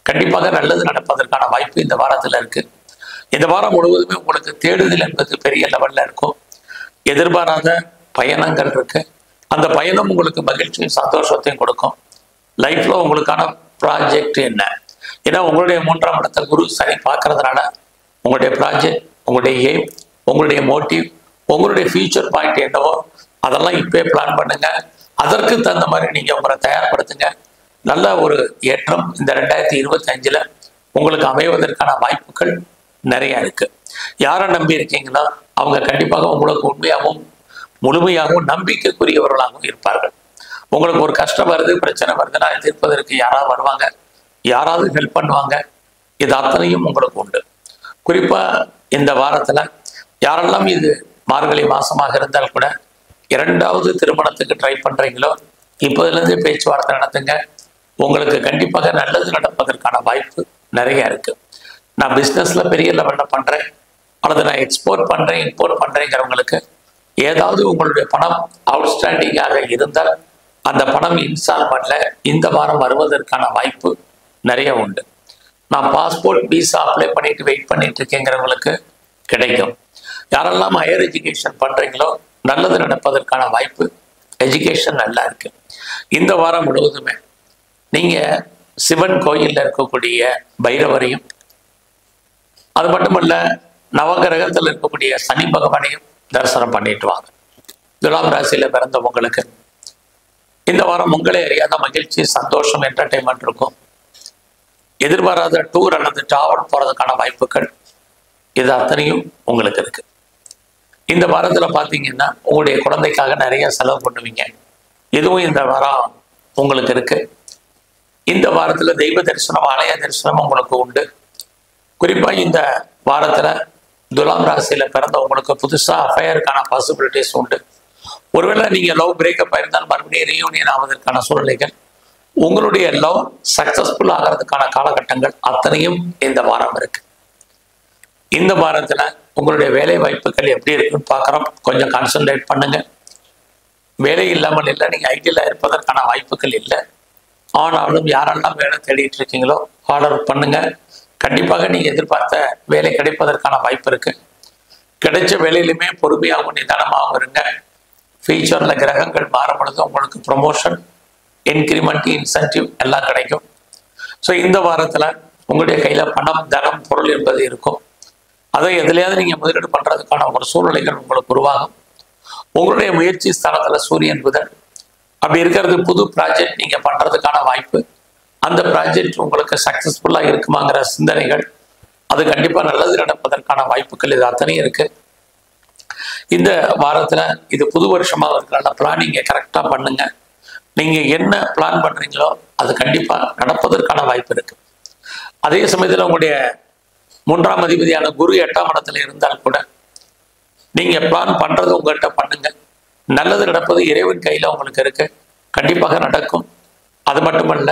கண்டிப்பாக நல்லது நடப்பதற்கான வாய்ப்பு இந்த வாரத்தில் இருக்குது. இந்த வாரம் முழுவதுமே உங்களுக்கு தேடுதல் என்பது பெரிய லெவலில் இருக்கும். எதிர்பாராத பயணங்கள் இருக்கு. அந்த பயணம் உங்களுக்கு மகிழ்ச்சியும் சந்தோஷத்தையும் கொடுக்கும். லைஃப்பில் உங்களுக்கான ப்ராஜெக்ட் என்ன, ஏன்னா உங்களுடைய 3ஆம் இடத்தை குரு சனி பார்க்கறதுனால உங்களுடைய ப்ராஜெக்ட், உங்களுடைய எய்ம், உங்களுடைய மோட்டிவ், உங்களுடைய ஃபியூச்சர் பாயிண்ட் என்னவோ அதெல்லாம் இப்போயே பிளான் பண்ணுங்க. அதற்கு தகுந்த மாதிரி நீங்கள் உங்களை தயார்படுத்துங்க. நல்ல ஒரு ஏற்றம் இந்த 2025 உங்களுக்கு அமைவதற்கான வாய்ப்புகள் நிறைய இருக்கு. யாரை நம்பி இருக்கீங்களோ அவங்க கண்டிப்பாக உங்களுக்கு உண்மையாகவும் முழுமையாகவும் நம்பிக்கைக்குரியவர்களாகவும் இருப்பார்கள். உங்களுக்கு ஒரு கஷ்டம் வருது, பிரச்சனை வருதுன்னா தீர்ப்பதற்கு யாராவது வருவாங்க, யாராவது ஹெல்ப் பண்ணுவாங்க. இது அத்தனையும் உங்களுக்கு உண்டு. குறிப்பாக இந்த வாரத்தில் யாரெல்லாம் இது மார்கழி மாசமாக இருந்தால் கூட 2வது திருமணத்துக்கு ட்ரை பண்ணுறீங்களோ இப்போதுலேருந்து பேச்சுவார்த்தை நடத்துங்க. உங்களுக்கு கண்டிப்பாக நல்லது நடப்பதற்கான வாய்ப்பு நிறைய இருக்கு. நான் பிஸ்னஸில் பெரிய லெவலில் பண்ணுறேன் அல்லது நான் எக்ஸ்போர்ட் பண்ணுறேன், இம்போர்ட் பண்ணுறேங்கிறவங்களுக்கு ஏதாவது உங்களுடைய பணம் அவுட்ஸ்டாண்டிங்காக இருந்தால் அந்த பணம் இன்ஸ்டால்மெண்ட்டில் இந்த வாரம் வருவதற்கான வாய்ப்பு நிறைய உண்டு. நான் பாஸ்போர்ட் விசா அப்ளை பண்ணிட்டு வெயிட் பண்ணிட்டு இருக்கேங்கிறவங்களுக்கு கிடைக்கும். யாரெல்லாம் ஹையர் எஜுகேஷன் பண்ணுறீங்களோ நல்லது நடப்பதற்கான வாய்ப்பு, எஜுகேஷன் நல்லா இருக்கு. இந்த வாரம் முழுவதுமே நீங்கள் சிவன் கோயிலில் இருக்கக்கூடிய பைரவரையும், அது மட்டுமல்ல நவகிரகத்தில் இருக்கக்கூடிய சனி பகவானையும் தரிசனம் பண்ணிட்டு வாங்க. துலாம் ராசியில் பிறந்த உங்களுக்கு இந்த வாரம் உங்களே அறியாத மகிழ்ச்சி, சந்தோஷம், என்டர்டைன்மெண்ட் இருக்கும். எதிர்பாராத டூர் அல்லது டிராவல் போகிறதுக்கான வாய்ப்புகள் இது அத்தனையும் உங்களுக்கு இருக்கு. இந்த வாரத்தில் பார்த்தீங்கன்னா உங்களுடைய குழந்தைக்காக நிறைய செலவு பண்ணுவீங்க. இதுவும் இந்த வாரம் உங்களுக்கு இருக்கு. இந்த வாரத்தில் தெய்வ தரிசனம், ஆலய தரிசனம் உங்களுக்கு உண்டு. குறிப்பாக இந்த வாரத்தில் துலாம் ராசியில் பிறந்த உங்களுக்கு புதுசாக அஃபையருக்கான பாசிபிலிட்டிஸ் உண்டு. ஒருவேளை நீங்கள் லவ் பிரேக்கப் ஆயிருந்தால் மறுபடியும் ரீயூனியன் ஆவதற்கான சூழ்நிலைகள் உங்களுடைய லவ் சக்சஸ்ஃபுல் ஆகிறதுக்கான காலகட்டங்கள் அத்தனையும் இந்த வாரம் இருக்கு. இந்த வாரத்துல உங்களுடைய வேலை வாய்ப்புகள் எப்படி இருக்குன்னு பார்க்குறோம். கொஞ்சம் கான்சன்ட்ரேட் பண்ணுங்க. வேலை இல்லாமல் இல்லை, நீங்க ஐடியில் இருப்பதற்கான வாய்ப்புகள் இல்லை. ஆனாலும் யாரெல்லாம் வேலை தேடிட்டு இருக்கீங்களோ ஆர்டர் பண்ணுங்க. கண்டிப்பாக நீங்க எதிர்பார்த்த வேலை கிடைப்பதற்கான வாய்ப்பு இருக்கு. கிடைச்ச வேலையிலுமே பொறுமையாகவும் நிதானமாகவும் இருங்க. ஃபியூச்சர்ல கிரகங்கள் மாறும் பொழுது உங்களுக்கு ப்ரொமோஷன், இன்க்ரிமெண்ட், இன்சென்டிவ் எல்லாம் கிடைக்கும். ஸோ இந்த வாரத்துல உங்களுடைய கையில பணம், தனம், பொருள் என்பது இருக்கும். அதை எதுலையாவது நீங்க முதலீடு பண்றதுக்கான ஒரு சூழ்நிலைகள் உங்களுக்கு உருவாகும். உங்களுடைய முயற்சி ஸ்தானத்துல சூரியன், புதன் அப்படி இருக்கிறது. புது ப்ராஜெக்ட் நீங்க பண்றதுக்கான வாய்ப்பு, அந்த ப்ராஜெக்ட் உங்களுக்கு சக்சஸ்ஃபுல்லா இருக்குமாங்கிற சிந்தனைகள், அது கண்டிப்பா நல்லது நடப்பதற்கான வாய்ப்புகள் இது அத்தனையும் இருக்கு. இந்த வாரத்துல இது புது வருஷமா இருக்கிற பிளானிங்க கரெக்டா பண்ணுங்க. நீங்க என்ன பிளான் பண்றீங்களோ அது கண்டிப்பா நடப்பதற்கான வாய்ப்பு இருக்கு. அதே சமயத்துல உங்களுடைய 3ஆம் அதிபதியான குரு 8ஆம் இடத்துல இருந்தால் கூட நீங்க பிளான் பண்றது உங்கள்கிட்ட பண்ணுங்க. நல்லது நடப்பது இறைவன் கையில உங்களுக்கு இருக்கு, கண்டிப்பாக நடக்கும். அது மட்டுமல்ல,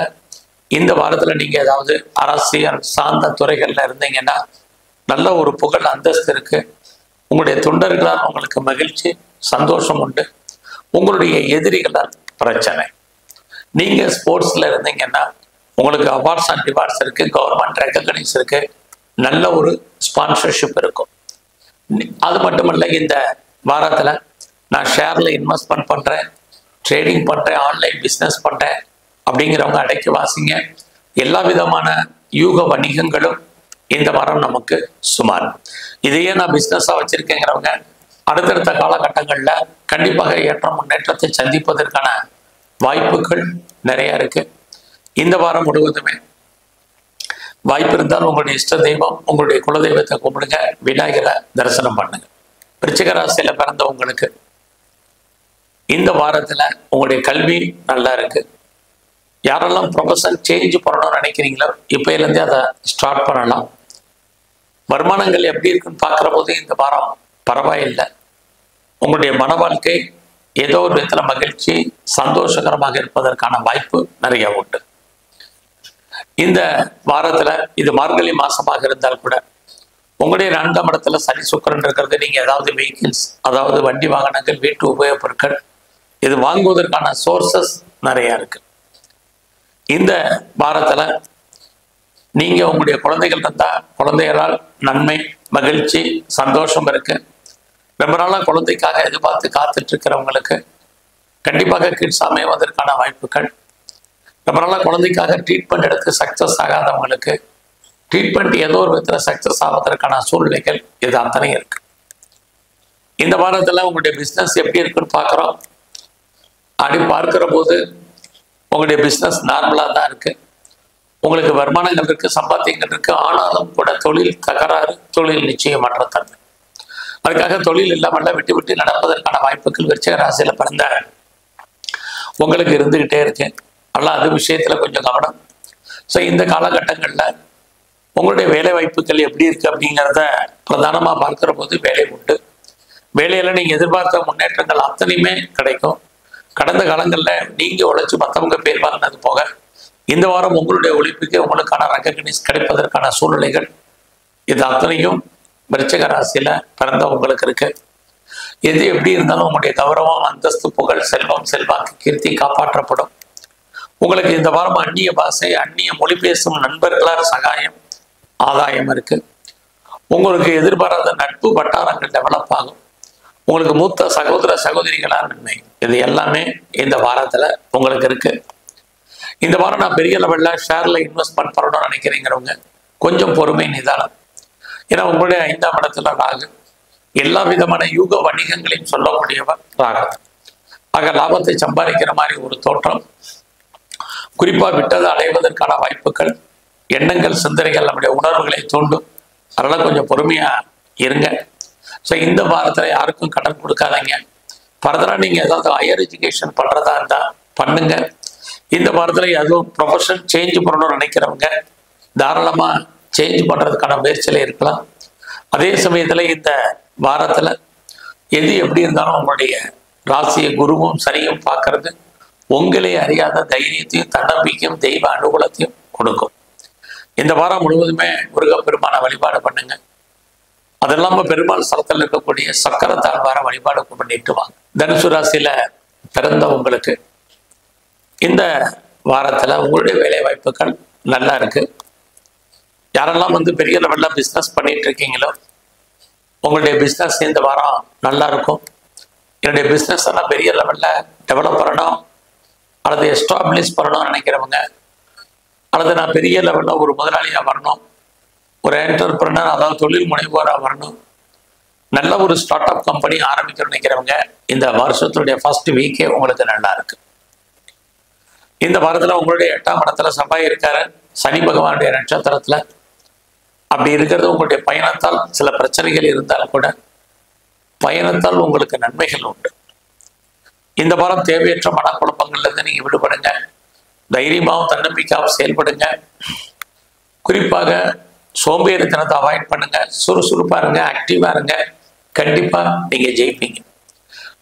இந்த வாரத்துல நீங்க ஏதாவது அரசியல் சார்ந்த துறைகள்ல இருந்தீங்கன்னா நல்ல ஒரு புகழ், அந்தஸ்து இருக்கு. உங்களுடைய தொண்டர்களால் உங்களுக்கு மகிழ்ச்சி, சந்தோஷம் உண்டு. உங்களுடைய எதிரிகளால் பிரச்சனை. நீங்க ஸ்போர்ட்ஸ்ல இருந்தீங்கன்னா உங்களுக்கு அவார்ட்ஸ் அண்ட் ரிவார்ட்ஸ் இருக்கு, கவர்மெண்ட் ரெகக்னைஸ் இருக்கு, நல்ல ஒரு ஸ்பான்சர்ஷிப் இருக்கும். அது மட்டுமல்ல, இந்த வாரத்துல நான் ஷேர்ல இன்வெஸ்ட்மெண்ட் பண்றேன், ட்ரேடிங் பண்றேன், ஆன்லைன் பிஸ்னஸ் பண்றேன் அப்படிங்கிறவங்க அடக்கி வாசிங்க. எல்லா விதமான யூக வணிகங்களும் இந்த வாரம் நமக்கு சுமார். இதையே நான் பிஸ்னஸா வச்சிருக்கேங்கிறவங்க அடுத்தடுத்த காலகட்டங்கள்ல கண்டிப்பாக ஏற்ற முன்னேற்றத்தை சந்திப்பதற்கான வாய்ப்புகள் நிறைய இருக்கு. இந்த வாரம் முழுவதுமே வாய்ப்பு இருந்தால் உங்களுடைய இஷ்ட தெய்வம், உங்களுடைய குலதெய்வத்தை கும்பிடுங்க, விநாயகரை தரிசனம் பண்ணுங்க. விருச்சிக ராசியில பிறந்தவங்களுக்கு இந்த வாரத்துல உங்களுடைய கல்வி நல்லா இருக்கு. யாரெல்லாம் ப்ரொஃபஷன் சேஞ்ச் பண்ணணும்னு நினைக்கிறீங்களோ இப்பயிலேருந்தே அதை ஸ்டார்ட் பண்ணலாம். வருமானங்கள் எப்படி இருக்குன்னு பார்க்குற போது இந்த வாரம் பரவாயில்லை. உங்களுடைய மன வாழ்க்கை ஏதோ ஒரு விதத்துல மகிழ்ச்சி, சந்தோஷகரமாக இருப்பதற்கான வாய்ப்பு நிறைய உண்டு. இந்த வாரத்துல இது மார்கழி மாசமாக இருந்தால் கூட உங்களுடைய 4ஆம் இடத்துல சனி சுக்கிரன் இருக்கிறது. நீங்க ஏதாவது வெஹிக்கிள்ஸ், அதாவது வண்டி வாகனங்கள், வீட்டு உபயோகப் பொருட்கள் இது வாங்குவதற்கான சோர்சஸ் நிறைய இருக்கு. இந்த வாரத்துல நீங்க உங்களுடைய குழந்தைகள் இருந்தா குழந்தைகளால் நன்மை, மகிழ்ச்சி, சந்தோஷம் இருக்கு. ரொம்ப நாளா குழந்தைக்காக எதிர்பார்த்து காத்துட்டு இருக்கிறவங்களுக்கு கண்டிப்பாக கிட்ஸ் அமைவதற்கான வாய்ப்புகள். ரொம்ப நாளா குழந்தைக்காக ட்ரீட்மெண்ட் எடுத்து சக்சஸ் ஆகாதவங்களுக்கு ட்ரீட்மெண்ட் ஏதோ ஒரு விதத்துல சக்சஸ் ஆவதற்கான சூழ்நிலைகள் இது அத்தனையும் இருக்கு. இந்த வாரத்துல உங்களுடைய பிஸ்னஸ் எப்படி இருக்குன்னு பார்க்குறோம். அப்படி பார்க்கிற போது உங்களுடைய பிஸ்னஸ் நார்மலாக தான் இருக்கு. உங்களுக்கு வருமானங்கள் இருக்கு, சம்பாத்தியங்கள் இருக்கு. ஆனாலும் கூட தொழில் தகராறு, தொழில் நிச்சயமற்ற தன்மை. அதுக்காக தொழில் இல்லாமல் விட்டு விட்டு நடப்பதற்கான வாய்ப்புகள் விருச்சிக ராசியில பிறந்த உங்களுக்கு இருந்துகிட்டே இருக்கு. ஆனால் அது விஷயத்துல கொஞ்சம் கவனம். ஸோ இந்த காலகட்டங்கள்ல உங்களுடைய வேலை வாய்ப்புகள் எப்படி இருக்கு அப்படிங்கிறத பிரதானமா பார்க்கிற போது வேலை உண்டு. வேலையில நீங்க எதிர்பார்த்த முன்னேற்றங்கள் அத்தனையுமே கிடைக்கும். கடந்த காலங்கள்ல நீங்க உழைச்சு மற்றவங்க பேர் வாங்கினது போக இந்த வாரம் உங்களுடைய உழைப்புக்கு உங்களுக்கான ரெகக்னைஸ் கிடைப்பதற்கான சூழ்நிலைகள் இது அத்தனையும் விருச்சிக ராசியில பிறந்த உங்களுக்கு இருக்கு. எது எப்படி இருந்தாலும் உங்களுடைய கௌரவம், அந்தஸ்து, புகழ், செல்வம், செல்வாக்கு, கீர்த்தி காப்பாற்றப்படும். உங்களுக்கு இந்த வாரம் அந்நிய பாஷை, அந்நிய மொழி பேசும் நண்பர்களால் சகாயம், ஆதாயம் இருக்கு. உங்களுக்கு எதிர்பாராத நட்பு வட்டாரங்கள் டெவலப் ஆகும். உங்களுக்கு மூத்த சகோதர சகோதரிகளால் நன்மை. இது எல்லாமே இந்த வாரத்துல உங்களுக்கு இருக்கு. இந்த வாரம் நான் பெரிய லெவல்ல ஷேர்ல இன்வெஸ்ட்மெண்ட் பண்ணணும்னு நினைக்கிறீங்கிறவங்க கொஞ்சம் பொறுமை, நிதானம். ஏன்னா உங்களுடைய 5ஆம் இடத்துல ராகு எல்லா விதமான யூக வணிகங்களையும் சொல்லக்கூடியவர் ராகு. ஆக லாபத்தை சம்பாதிக்கிற மாதிரி ஒரு தோற்றம், குறிப்பா விட்டதை அடைவதற்கான வாய்ப்புகள், எண்ணங்கள், சிந்தனைகள் நம்முடைய உணர்வுகளை தூண்டும். அதனால கொஞ்சம் பொறுமையா இருங்க. ஸோ இந்த வாரத்துல யாருக்கும் கடன் கொடுக்காதீங்க. ஃபர்தரா நீங்க ஏதாவது ஹையர் எஜுகேஷன் பண்றதா இருந்தா பண்ணுங்க. இந்த வாரத்துல எதுவும் ப்ரொஃபஷன் சேஞ்ச் பண்ணணும்னு நினைக்கிறவங்க தாராளமா சேஞ்ச் பண்றதுக்கான முயற்சியில இருக்கலாம். அதே சமயத்துல இந்த வாரத்துல எது எப்படி இருந்தாலும் உங்களுடைய ராசியை குருவும் சனியும் பார்க்கறது உங்களை அறியாத தைரியத்தையும் தன்னம்பிக்கையும் தெய்வ அனுகூலத்தையும் கொடுக்கும். இந்த வாரம் முழுவதுமே முருகப்பெருமான வழிபாடு பண்ணுங்க. அது இல்லாமல் பெருமாள் ஸ்தலத்தில் இருக்கக்கூடிய சக்கரத்தாழ்வார வழிபாடு பண்ணிட்டு வாங்க. தனுசு ராசியில பிறந்த உங்களுக்கு இந்த வாரத்துல உங்களுடைய வேலை வாய்ப்புகள் நல்லா இருக்கு. யாரெல்லாம் பெரிய லெவல்ல பிஸ்னஸ் பண்ணிட்டு இருக்கீங்களோ உங்களுடைய பிஸ்னஸ் இந்த வாரம் நல்லா இருக்கும். என்னுடைய பிஸ்னஸ் எல்லாம் பெரிய லெவல்ல டெவலப் பண்ணணும் அல்லது எஸ்டாப்ளிஷ் பண்ணணும்னு நினைக்கிறவங்க, அல்லது நான் பெரிய லெவலில் ஒரு முதலாளியாக வரணும், ஒரு என்டர்பிரனர் அதாவது தொழில் முனைவோராக வரணும், நல்ல ஒரு ஸ்டார்ட் அப் கம்பெனி ஆரம்பிக்கணும்னு நினைக்கிறவங்க இந்த வருஷத்துடைய ஃபர்ஸ்ட் வீக்கே உங்களுக்கு நல்லா இருக்கு. இந்த வாரத்தில் உங்களுடைய 8ஆம் இடத்துல செவ்வாய் இருக்காரு, சனி பகவானுடைய நட்சத்திரத்தில். அப்படி இருக்கிறது உங்களுடைய பயணத்தால் சில பிரச்சனைகள் இருந்தாலும் கூட பயணத்தால் உங்களுக்கு நன்மைகள் உண்டு. இந்த வாரம் தேவையற்ற மனக்குழப்பங்கள்லேருந்து நீங்கள் விடுபடுங்க. தைரியமாகவும் தன்னம்பிக்கையாகவும் செயல்படுங்க. குறிப்பாக சோம்பேறித்தனத்தை அவாய்ட் பண்ணுங்க. சுறுசுறுப்பாக இருங்க, ஆக்டிவாக இருங்க. கண்டிப்பாக நீங்கள் ஜெயிப்பீங்க.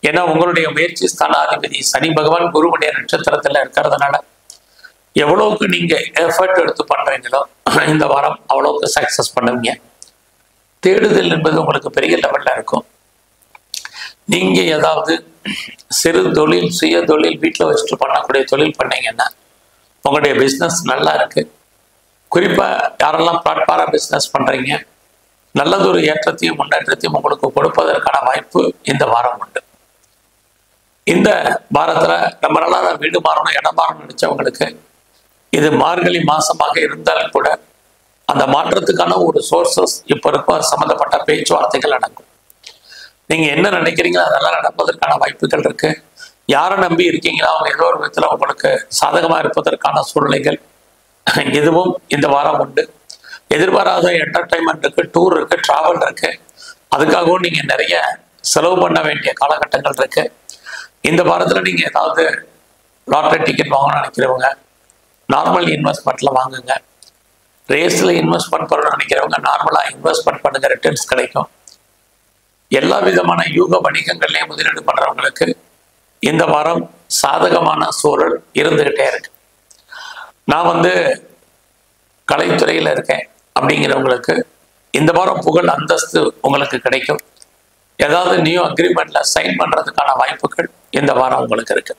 ஏன்னா உங்களுடைய முயற்சி ஸ்தானாதிபதி சனி பகவான் குருவுடைய நட்சத்திரத்தில் இருக்கிறதுனால எவ்வளவுக்கு நீங்கள் எஃபர்ட் எடுத்து பண்ணுறீங்களோ இந்த வாரம் அவ்வளோக்கு சக்ஸஸ் பண்ணுவீங்க. தேடுதல் என்பது உங்களுக்கு பெரிய லெவலில் இருக்கும். நீங்கள் ஏதாவது சிறு தொழில், சுய தொழில், வீட்டில் வச்சுட்டு பண்ணக்கூடிய தொழில் பண்ணீங்கன்னா உங்களுடைய பிஸ்னஸ் நல்லா இருக்குது. குறிப்பாக யாரெல்லாம் பிளாட்ஃபார்மாக பிஸ்னஸ் பண்ணுறீங்க நல்லதொரு ஏற்றத்தையும் முன்னேற்றத்தையும் உங்களுக்கு கொடுப்பதற்கான வாய்ப்பு இந்த வாரம் உண்டு. இந்த வாரத்தில் ரொம்ப நாளாக வீடு மாறணும், இடம் மாறணும்னு நினச்சவங்களுக்கு இது மார்கழி மாதமாக இருந்தாலும் கூட அந்த மாற்றத்துக்கான ஒரு சோர்சஸ் இப்போ இருக்க சம்மந்தப்பட்ட பேச்சுவார்த்தைகள் நடக்கும். நீங்கள் என்ன நினைக்கிறீங்களோ அதெல்லாம் நடப்பதற்கான வாய்ப்புகள் இருக்குது. யாரை நம்பி இருக்கீங்களோ அவங்க ஏதோ ஒரு விதத்தில் உங்களுக்கு சாதகமாக இருப்பதற்கான சூழ்நிலைகள் இதுவும் இந்த வாரம் உண்டு. எதிர்பாராத என்டர்டைன்மெண்ட் இருக்குது, டூர் இருக்குது, ட்ராவல் இருக்குது. அதுக்காகவும் நீங்கள் நிறைய செலவு பண்ண வேண்டிய காலகட்டங்கள் இருக்குது. இந்த வாரத்தில் நீங்கள் ஏதாவது லாட்டரி டிக்கெட் வாங்கணும்னு நினைக்கிறவங்க நார்மல் இன்வெஸ்ட்மெண்ட்டில் வாங்குங்க. ரேஸில் இன்வெஸ்ட்மெண்ட் பண்ணணும்னு நினைக்கிறவங்க நார்மலாக இன்வெஸ்ட்மெண்ட் பண்ணுங்க, ரிட்டர்ன்ஸ் கிடைக்கும். எல்லா விதமான யூக வணிகங்கள்லேயும் முதலீடு பண்ணுறவங்களுக்கு இந்த வாரம் சாதகமான சூழல் இருந்துகிட்டே இருக்கு. நான் கலைத்துறையில் இருக்கேன் அப்படிங்கிறவங்களுக்கு இந்த வாரம் புகழ் அந்தஸ்து உங்களுக்கு கிடைக்கும். ஏதாவது நியூ அக்ரிமெண்ட்ல சைன் பண்ணுறதுக்கான வாய்ப்புகள் இந்த வாரம் உங்களுக்கு இருக்கு.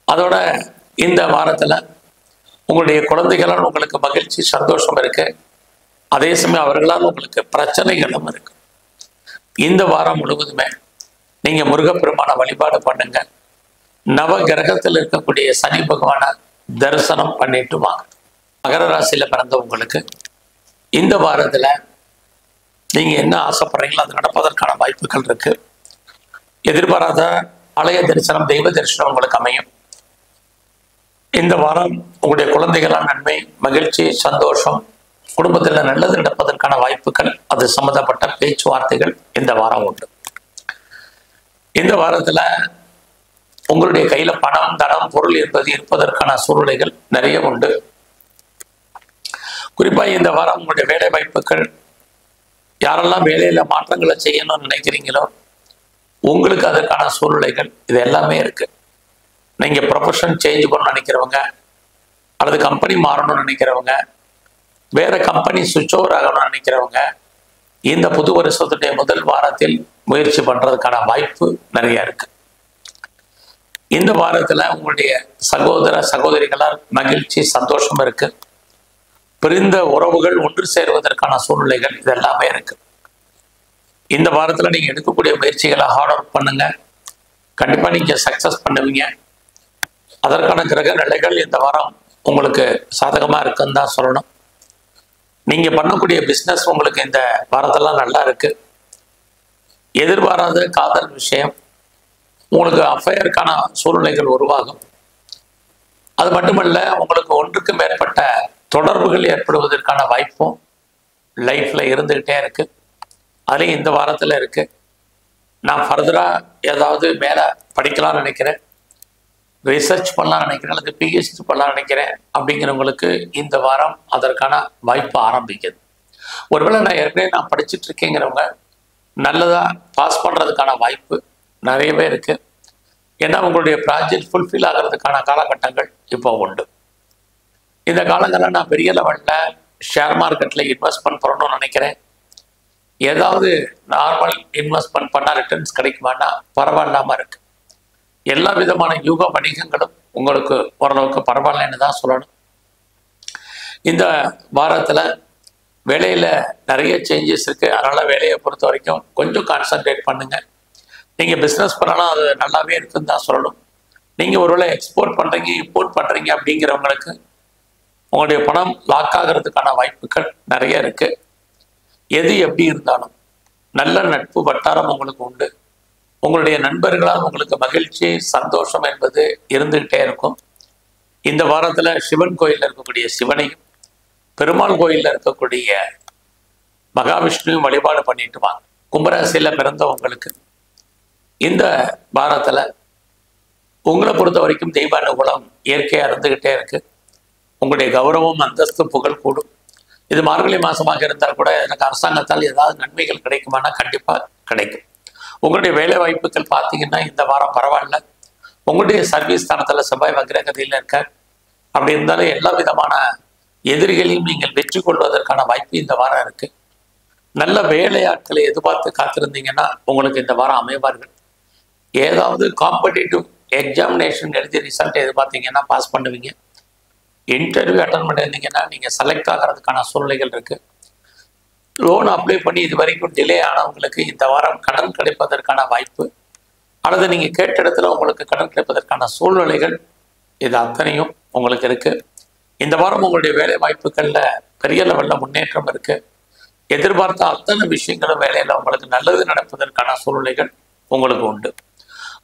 அதோட இந்த வாரத்தில் உங்களுடைய குழந்தைகளால் உங்களுக்கு மகிழ்ச்சி, சந்தோஷம் இருக்கு. அதே சமயம் அவர்களால் உங்களுக்கு பிரச்சனைகளும் இருக்கு. இந்த வாரம் முழுவதுமே நீங்கள் முருகப்பெருமான வழிபாடு பண்ணுங்க. நவ கிரகத்தில் இருக்கக்கூடிய சனி பகவானை தரிசனம் பண்ணிட்டு வாங்க. மகர ராசியில் பிறந்தவங்களுக்கு இந்த வாரத்தில் நீங்கள் என்ன ஆசைப்படுறீங்களோ அது நடப்பதற்கான வாய்ப்புகள் இருக்கு. எதிர்பாராத ஆலய தரிசனம், தெய்வ தரிசனம் உங்களுக்கு அமையும். இந்த வாரம் உங்களுடைய குழந்தைகளால் நன்மை, மகிழ்ச்சி, சந்தோஷம், குடும்பத்தில் நல்லது நடப்பதற்கான வாய்ப்புகள், அது சம்பந்தப்பட்ட பேச்சுவார்த்தைகள் இந்த வாரம் உண்டு. இந்த வாரத்தில் உங்களுடைய கையில் பணம், தனம், பொருள் என்பது இருப்பதற்கான சூழ்நிலைகள் நிறைய உண்டு. குறிப்பாக இந்த வாரம் உங்களுடைய வேலை வாய்ப்புகள், யாரெல்லாம் வேலையில் மாற்றங்களை செய்யணும்னு நினைக்கிறீங்களோ உங்களுக்கு அதற்கான சூழ்நிலைகள் இது எல்லாமே இருக்கு. நீங்கள் ப்ரொஃபஷன் சேஞ்ச் பண்ணணும்னு நினைக்கிறவங்க அல்லது கம்பெனி மாறணும்னு நினைக்கிறவங்க, வேற கம்பெனி சுவிட்ச் ஓவர் ஆகணும்னு நினைக்கிறவங்க இந்த புது வருஷத்துடைய முதல் வாரத்தில் முயற்சி பண்ணுறதுக்கான வாய்ப்பு நிறைய இருக்கு. இந்த வாரத்தில் உங்களுடைய சகோதர சகோதரிகளால் மகிழ்ச்சி, சந்தோஷம் இருக்கு. பிரிந்த உறவுகள் ஒன்று சேருவதற்கான சூழ்நிலைகள் இது எல்லாமே இருக்கு. இந்த வாரத்தில் நீங்கள் எடுக்கக்கூடிய முயற்சிகளை ஹார்ட் ஒர்க் பண்ணுங்க. கண்டிப்பாக நீங்கள் சக்ஸஸ் பண்ணுவீங்க. அதற்கான கிரக நிலைகள் இந்த வாரம் உங்களுக்கு சாதகமாக இருக்குன்னு தான் சொல்லணும். நீங்கள் பண்ணக்கூடிய பிஸ்னஸ் உங்களுக்கு இந்த வாரத்தெல்லாம் நல்லா இருக்கு. எதிர்பாராத காதல் விஷயம், உங்களுக்கு அஃபையருக்கான சூழ்நிலைகள் உருவாகும். அது மட்டுமல்ல, உங்களுக்கு ஒன்றுக்கு மேற்பட்ட தொடர்புகள் ஏற்படுவதற்கான வாய்ப்பும் லைஃப்பில் இருந்துக்கிட்டே இருக்கு. அதுலேயும் இந்த வாரத்தில் இருக்கு. நான் ஃபர்தராக ஏதாவது மேலே படிக்கலாம்னு நினைக்கிறேன், ரிசர்ச் பண்ணலாம்னு நினைக்கிறேன், அல்லது பிஹெச்டி பண்ணலாம்னு நினைக்கிறேன் அப்படிங்கிறவங்களுக்கு இந்த வாரம் அதற்கான வாய்ப்பு ஆரம்பிக்குது. ஒருவேளை நான் ஏற்கனவே படிச்சுட்டு இருக்கேங்கிறவங்க நல்லதாக பாஸ் பண்ணுறதுக்கான வாய்ப்பு நிறையவே இருக்குது. ஏன்னா உங்களுடைய ப்ராஜெக்ட் ஃபுல்ஃபில் ஆகிறதுக்கான காலகட்டங்கள் இப்போ உண்டு. இந்த காலங்களில் நான் பெரிய லெவலில் ஷேர் மார்க்கெட்டில் இன்வெஸ்ட்மெண்ட் பண்ணணும்னு நினைக்கிறேன். ஏதாவது நார்மல் இன்வெஸ்ட்மெண்ட் பண்ணால் ரிட்டர்ன்ஸ் கிடைக்குமானா பரவாயில்லாமல் இருக்குது. எல்லா விதமான யூக வணிகங்களும் உங்களுக்கு ஓரளவுக்கு பரவாயில்லன்னு தான் சொல்லணும். இந்த வாரத்தில் வேலையில் நிறைய சேஞ்சஸ் இருக்குது. அதனால் வேலையை பொறுத்த வரைக்கும் கொஞ்சம் கான்சன்ட்ரேட் பண்ணுங்கள். நீங்கள் பிஸ்னஸ் பண்ணாலும் அது நல்லாவே இருக்குன்னு தான் சொல்லணும். நீங்கள் ஒருவேளை எக்ஸ்போர்ட் பண்ணுறீங்க, இம்போர்ட் பண்ணுறீங்க அப்படிங்கிறவங்களுக்கு உங்களுடைய பணம் லாக் ஆகிறதுக்கான வாய்ப்புகள் நிறைய இருக்குது. எது எப்படி இருந்தாலும் நல்ல நட்பு வட்டாரம் உங்களுக்கு உண்டு. உங்களுடைய நண்பர்களால் உங்களுக்கு மகிழ்ச்சி, சந்தோஷம் என்பது இருந்துகிட்டே இருக்கும். இந்த வாரத்தில் சிவன் கோயிலில் இருக்கக்கூடிய சிவனையும், பெருமாள் கோயிலில் இருக்கக்கூடிய மகாவிஷ்ணுவையும் வழிபாடு பண்ணிட்டு வாங்க. கும்பராசியில் பிறந்தவங்களுக்கு இந்த வாரத்தில் உங்களை பொறுத்த வரைக்கும் தெய்வ அனுகூலம் இயற்கையாக இருந்துக்கிட்டே இருக்குது. உங்களுடைய கௌரவம், அந்தஸ்து, புகழ் கூடும். இது மார்கழி மாதமாக இருந்தால் கூட எனக்கு அரசாங்கத்தால் ஏதாவது நன்மைகள் கிடைக்குமானா கண்டிப்பாக கிடைக்கும். உங்களுடைய வேலை வாய்ப்புகள் பார்த்தீங்கன்னா இந்த வாரம் பரவாயில்ல. உங்களுடைய சர்வீஸ் ஸ்தானத்தில் செவ்வாய் வக்ரகதியில் இருக்கார். அப்படி இருந்தாலும் எல்லா விதமான எதிரிகளையும் நீங்கள் வெற்றி கொள்வதற்கான வாய்ப்பு இந்த வாரம் இருக்குது. நல்ல வேலையாட்களை எதிர்பார்த்து காத்திருந்தீங்கன்னா உங்களுக்கு இந்த வாரம் அமைவார்கள். ஏதாவது காம்படிட்டிவ் எக்ஸாமினேஷன் எழுதி ரிசல்ட் எதிர்பார்த்தீங்கன்னா பாஸ் பண்ணுவீங்க. இன்டர்வியூ அட்டன் பண்ணியிருந்தீங்கன்னா நீங்கள் செலக்ட் ஆகிறதுக்கான சூழ்நிலைகள் இருக்குது. லோன் அப்ளை பண்ணி இது வரைக்கும் டிலே ஆனவங்களுக்கு இந்த வாரம் கடன் கிடைப்பதற்கான வாய்ப்பு, அல்லது நீங்கள் கேட்ட இடத்துல உங்களுக்கு கடன் கிடைப்பதற்கான சூழ்நிலைகள் இது அத்தனையும் உங்களுக்கு இருக்குது. இந்த வாரம் உங்களுடைய வேலை வாய்ப்புகளில் பெரிய லெவலில் முன்னேற்றம் இருக்குது. எதிர்பார்த்த அத்தனை விஷயங்களும் வேலையில் உங்களுக்கு நல்லது நடப்பதற்கான சூழ்நிலைகள் உங்களுக்கு உண்டு.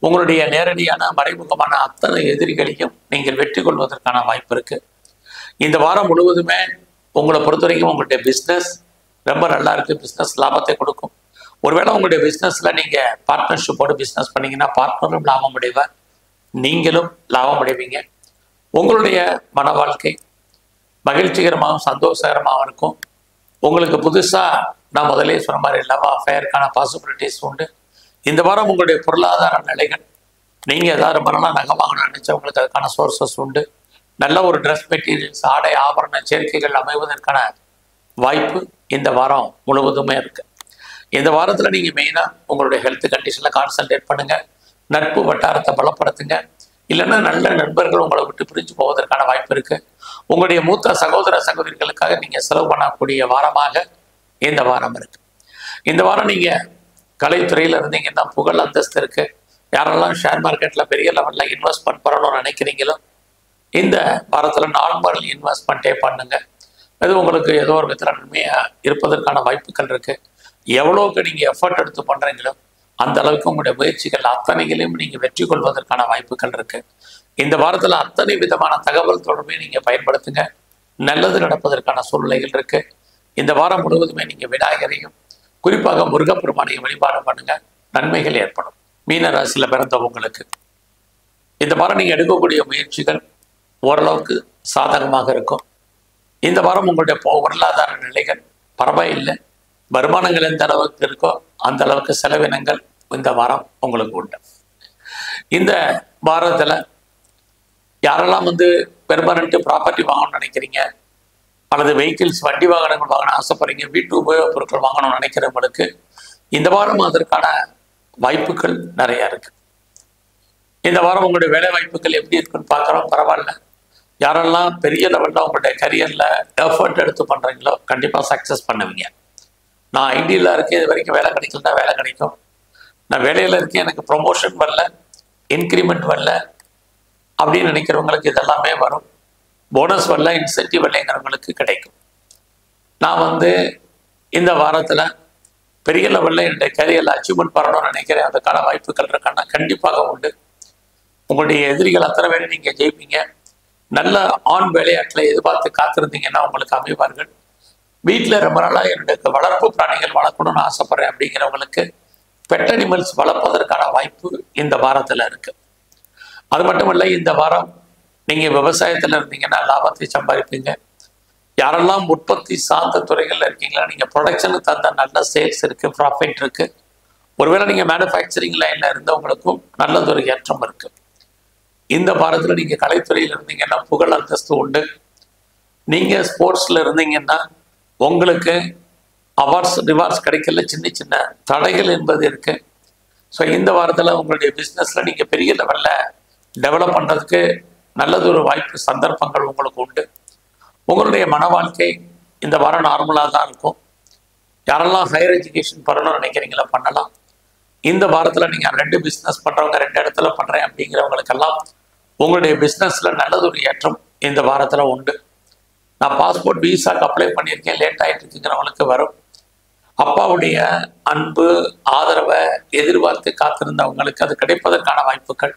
உங்களுடைய நேரடியான மறைமுகமான அத்தனை எதிரிகளையும் நீங்கள் வெற்றி கொள்வதற்கான வாய்ப்பு இருக்குது. இந்த வாரம் முழுவதுமே உங்களை பொறுத்த வரைக்கும் உங்களுடைய பிஸ்னஸ் ரொம்ப நல்லா இருக்குது. பிஸ்னஸ் லாபத்தை கொடுக்கும். ஒருவேளை உங்களுடைய பிஸ்னஸில் நீங்கள் பார்ட்னர்ஷிப்போடு பிஸ்னஸ் பண்ணிங்கன்னா பார்ட்னரும் லாபம் அடைவார், நீங்களும் லாபம் அடைவீங்க. உங்களுடைய மன வாழ்க்கை மகிழ்ச்சிகரமாகவும் சந்தோஷகரமாகவும் இருக்கும். உங்களுக்கு புதுசாக நான் முதலே சொன்ன மாதிரி லவ் அஃபேருக்கான பாசிபிலிட்டிஸ் உண்டு. இந்த வாரம் உங்களுடைய பொருளாதார நிலைகள், நீங்கள் ஏதாவது ரொம்ப நாளாக நகை வாங்கணும்னு நினச்சா உங்களுக்கு அதுக்கான சோர்சஸ் உண்டு. நல்ல ஒரு ட்ரெஸ் மெட்டீரியல்ஸ், ஆடை ஆபரண சேர்க்கைகள் அமைவதற்கான வாய்ப்பு இந்த வாரம் முழுவதுமே இருக்குது. இந்த வாரத்தில் நீங்கள் மெயினாக உங்களுடைய ஹெல்த் கண்டிஷனில் கான்சன்ட்ரேட் பண்ணுங்கள். நட்பு வட்டாரத்தை பலப்படுத்துங்க. இல்லைன்னா நல்ல நண்பர்கள் உங்களை விட்டு பிரிஞ்சு போவதற்கான வாய்ப்பு இருக்குது. உங்களுடைய மூத்த சகோதர சகோதரிகளுக்காக நீங்கள் செலவு பண்ணக்கூடிய வாரமாக இந்த வாரம் இருக்குது. இந்த வாரம் நீங்கள் கலைத்துறையில் இருந்தீங்கன்னா புகழ், அந்தஸ்து இருக்குது. யாரெல்லாம் ஷேர் மார்க்கெட்டில் பெரிய லெவலில் இன்வெஸ்ட்மெண்ட் பண்ணணும்னு நினைக்கிறீங்களோ இந்த வாரத்தில் நார்மல் இன்வெஸ்ட்மெண்ட்டே பண்ணுங்கள். அது உங்களுக்கு ஏதோ ஒரு விதத்தில் நன்மையாக இருப்பதற்கான வாய்ப்புகள் இருக்குது. எவ்வளோக்கு நீங்கள் எஃபர்ட் எடுத்து பண்ணுறீங்களோ அந்த அளவுக்கு உங்களுடைய முயற்சிகள் அத்தனைகளையும் நீங்கள் வெற்றி கொள்வதற்கான வாய்ப்புகள் இருக்குது. இந்த வாரத்தில் அத்தனை விதமான தகவல் தொடர்பையும் நீங்கள் பயன்படுத்துங்க. நல்லது நடப்பதற்கான சூழ்நிலைகள் இருக்குது. இந்த வாரம் முழுவதுமே நீங்கள் விநாயகரையும் குறிப்பாக முருகப்பெருமானையும் வழிபாடு பண்ணுங்க, நன்மைகள் ஏற்படும். மீன ராசியில் பிறந்தவங்களுக்கு இந்த வாரம் நீங்கள் எடுக்கக்கூடிய முயற்சிகள் ஓரளவுக்கு சாதகமாக இருக்கும். இந்த வாரம் உங்களுடைய பொருளாதார நிலைகள் பரவாயில்லை. வருமானங்கள் எந்த அளவுக்கு இருக்கோ அந்த அளவுக்கு செலவினங்கள் இந்த வாரம் உங்களுக்கு உண்டு. இந்த வாரத்தில் யாரெல்லாம் பெர்மனண்ட் ப்ராப்பர்ட்டி வாங்கணும்னு நினைக்கிறீங்க, அல்லது வெஹிக்கிள்ஸ் வண்டி வாகனங்கள் வாங்கணும் ஆசைப்படுறீங்க, வீட்டு உபயோகப் பொருட்கள் வாங்கணும்னு நினைக்கிறவங்களுக்கு இந்த வாரம் அதற்கான வாய்ப்புகள் நிறையா இருக்குது. இந்த வாரம் உங்களுடைய வேலை வாய்ப்புகள் எப்படி இருக்குன்னு பார்க்குறோம். பரவாயில்ல. யாரெல்லாம் பெரிய லெவலில் உங்களுடைய கரியரில் எஃபர்ட் எடுத்து பண்ணுறீங்களோ கண்டிப்பாக சக்ஸஸ் பண்ணுவீங்க. நான் ஐடியில் இருக்கேன், இது வரைக்கும் வேலை கிடைக்கலன்னா வேலை கிடைக்கும். நான் வேலையில் இருக்கேன், எனக்கு ப்ரொமோஷன் வரல, இன்க்ரிமெண்ட் வரல அப்படின்னு நினைக்கிறவங்களுக்கு இதெல்லாமே வரும். போனஸ் வரல, இன்சென்டிவ் வரலைங்கிறவங்களுக்கு கிடைக்கும். நான் இந்த வாரத்தில் பெரிய லெவலில் என்னுடைய கரியரில் அச்சீவ்மெண்ட் பண்ணணும்னு நினைக்கிறேன். அதுக்கான வாய்ப்புகள் இருக்கான்னா கண்டிப்பாக உண்டு. உங்களுடைய எதிரிகள் அத்தனை பேரை நீங்கள் ஜெயிப்பீங்க. நல்ல ஆண் வேலையாட்களை எதிர்பார்த்து காத்திருந்தீங்கன்னா உங்களுக்கு அமைவார்கள். வீட்டில் ரொம்ப நாளாக என்னுடைய வளர்ப்பு பிராணிகள் வளர்க்கணும்னு ஆசைப்படுறேன் அப்படிங்கிறவங்களுக்கு பெட் அனிமல்ஸ் வளர்ப்பதற்கான வாய்ப்பு இந்த வாரத்தில் இருக்குது. அது மட்டும் இல்லை, இந்த வாரம் நீங்கள் விவசாயத்தில் இருந்தீங்கன்னா லாபத்தை சம்பாதிப்பீங்க. யாரெல்லாம் உற்பத்தி சார்ந்த துறைகளில் இருக்கீங்களா, நீங்கள் ப்ரொடக்ஷனுக்கு தந்த நல்ல சேல்ஸ் இருக்குது, ப்ராஃபிட் இருக்குது. ஒருவேளை நீங்கள் மேனுஃபேக்சரிங் லைனில் இருந்தவங்களுக்கும் நல்லதொரு ஏற்றம் இருக்குது. இந்த வாரத்தில் நீங்கள் கலைத்துறையில் இருந்தீங்கன்னா புகழ் அந்தஸ்து உண்டு. நீங்கள் ஸ்போர்ட்ஸில் இருந்தீங்கன்னா உங்களுக்கு அவார்ட்ஸ் ரிவார்ட்ஸ் கிடைக்கல, சின்ன சின்ன தடைகள் என்பது இருக்குது. ஸோ இந்த வாரத்தில் உங்களுடைய பிஸ்னஸில் நீங்கள் பெரிய லெவலில் டெவலப் பண்ணுறதுக்கு நல்லதொரு வாய்ப்பு சந்தர்ப்பங்கள் உங்களுக்கு உண்டு. உங்களுடைய மன வாழ்க்கை இந்த வாரம் நார்மலாக தான் இருக்கும். யாரெல்லாம் ஹையர் எஜுகேஷன் பண்ணணும்னு நினைக்கிறீங்களா பண்ணலாம். இந்த வாரத்தில் நீங்கள் 2 பிஸ்னஸ் பண்ணுறவங்க, 2 இடத்துல பண்ணுறேன் அப்படிங்கிறவங்களுக்கெல்லாம் உங்களுடைய பிஸ்னஸில் நல்லதொரு ஏற்றம் இந்த வாரத்தில் உண்டு. நான் பாஸ்போர்ட் விசாக்கு அப்ளை பண்ணியிருக்கேன், லேட் ஆகிட்டு இருக்குங்கிறவங்களுக்கு வரும். அப்பாவுடைய அன்பு ஆதரவை எதிர்பார்த்து காத்திருந்தவங்களுக்கு அது கிடைப்பதற்கான வாய்ப்புகள்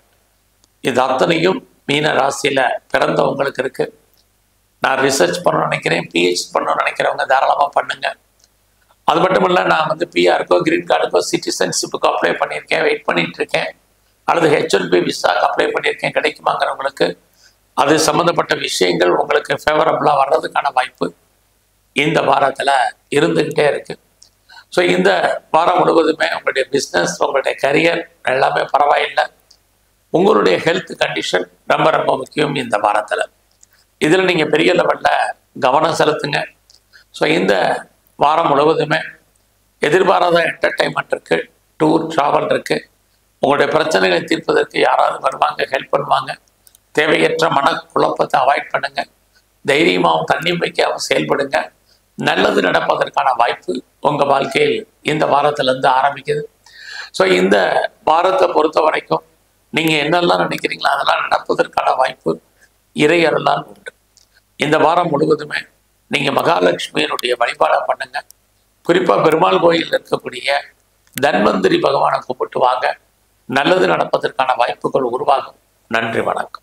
இது அத்தனையும் மீன ராசியில் பிறந்தவங்களுக்கு இருக்குது. நான் ரிசர்ச் பண்ணணும்னு நினைக்கிறேன், பிஹெச்டி பண்ணணும்னு நினைக்கிறவங்க தாராளமாக பண்ணுங்க. அது மட்டும் இல்லை, நான் பிஆருக்கோ கிரீன் கார்டுக்கோ சிட்டிசன்ஷிப்புக்கோ அப்ளை பண்ணியிருக்கேன், வெயிட் பண்ணிட்டு இருக்கேன், அல்லது H1B விசாக்கு அப்ளை பண்ணியிருக்கேன், கிடைக்குமாங்கிறவங்களுக்கு அது சம்மந்தப்பட்ட விஷயங்கள் உங்களுக்கு ஃபேவரபுளாக வர்றதுக்கான வாய்ப்பு இந்த வாரத்தில் இருந்துக்கிட்டே இருக்குது. ஸோ இந்த வாரம் முழுவதுமே உங்களுடைய பிஸ்னஸ், உங்களுடைய கரியர் எல்லாமே பரவாயில்லை. உங்களுடைய ஹெல்த் கண்டிஷன் ரொம்ப ரொம்ப முக்கியம் இந்த வாரத்தில். இதில் நீங்கள் பெரிய லெவலில் கவனம் செலுத்துங்க. ஸோ இந்த வாரம் முழுவதுமே எதிர்பாராத என்டர்டைன்மெண்ட் இருக்குது, டூர் ட்ராவல் இருக்குது. உங்களுடைய பிரச்சனைகளை தீர்ப்பதற்கு யாராவது வருவாங்க, ஹெல்ப் பண்ணுவாங்க. தேவையற்ற மனக்குழப்பத்தை அவாய்ட் பண்ணுங்கள். தைரியமாகவும் தன்னம்பிக்கையாகவும் செயல்படுங்க. நல்லது நடப்பதற்கான வாய்ப்பு உங்கள் வாழ்க்கையில் இந்த வாரத்திலேருந்து ஆரம்பிக்குது. ஸோ இந்த வாரத்தை பொறுத்த வரைக்கும் நீங்கள் என்னெல்லாம் நினைக்கிறீங்களோ அதெல்லாம் நடப்பதற்கான வாய்ப்பு இறை அருளால் உண்டு. இந்த வாரம் முழுவதுமே நீங்கள் மகாலட்சுமியினுடைய வழிபாடை பண்ணுங்க. குறிப்பாக பெருமாள் கோயிலில் இருக்கக்கூடிய தன்வந்திரி பகவானை கூப்பிட்டு வாங்க. நல்லது நடப்பதற்கான வாய்ப்புகள் உருவாகும். நன்றி, வணக்கம்.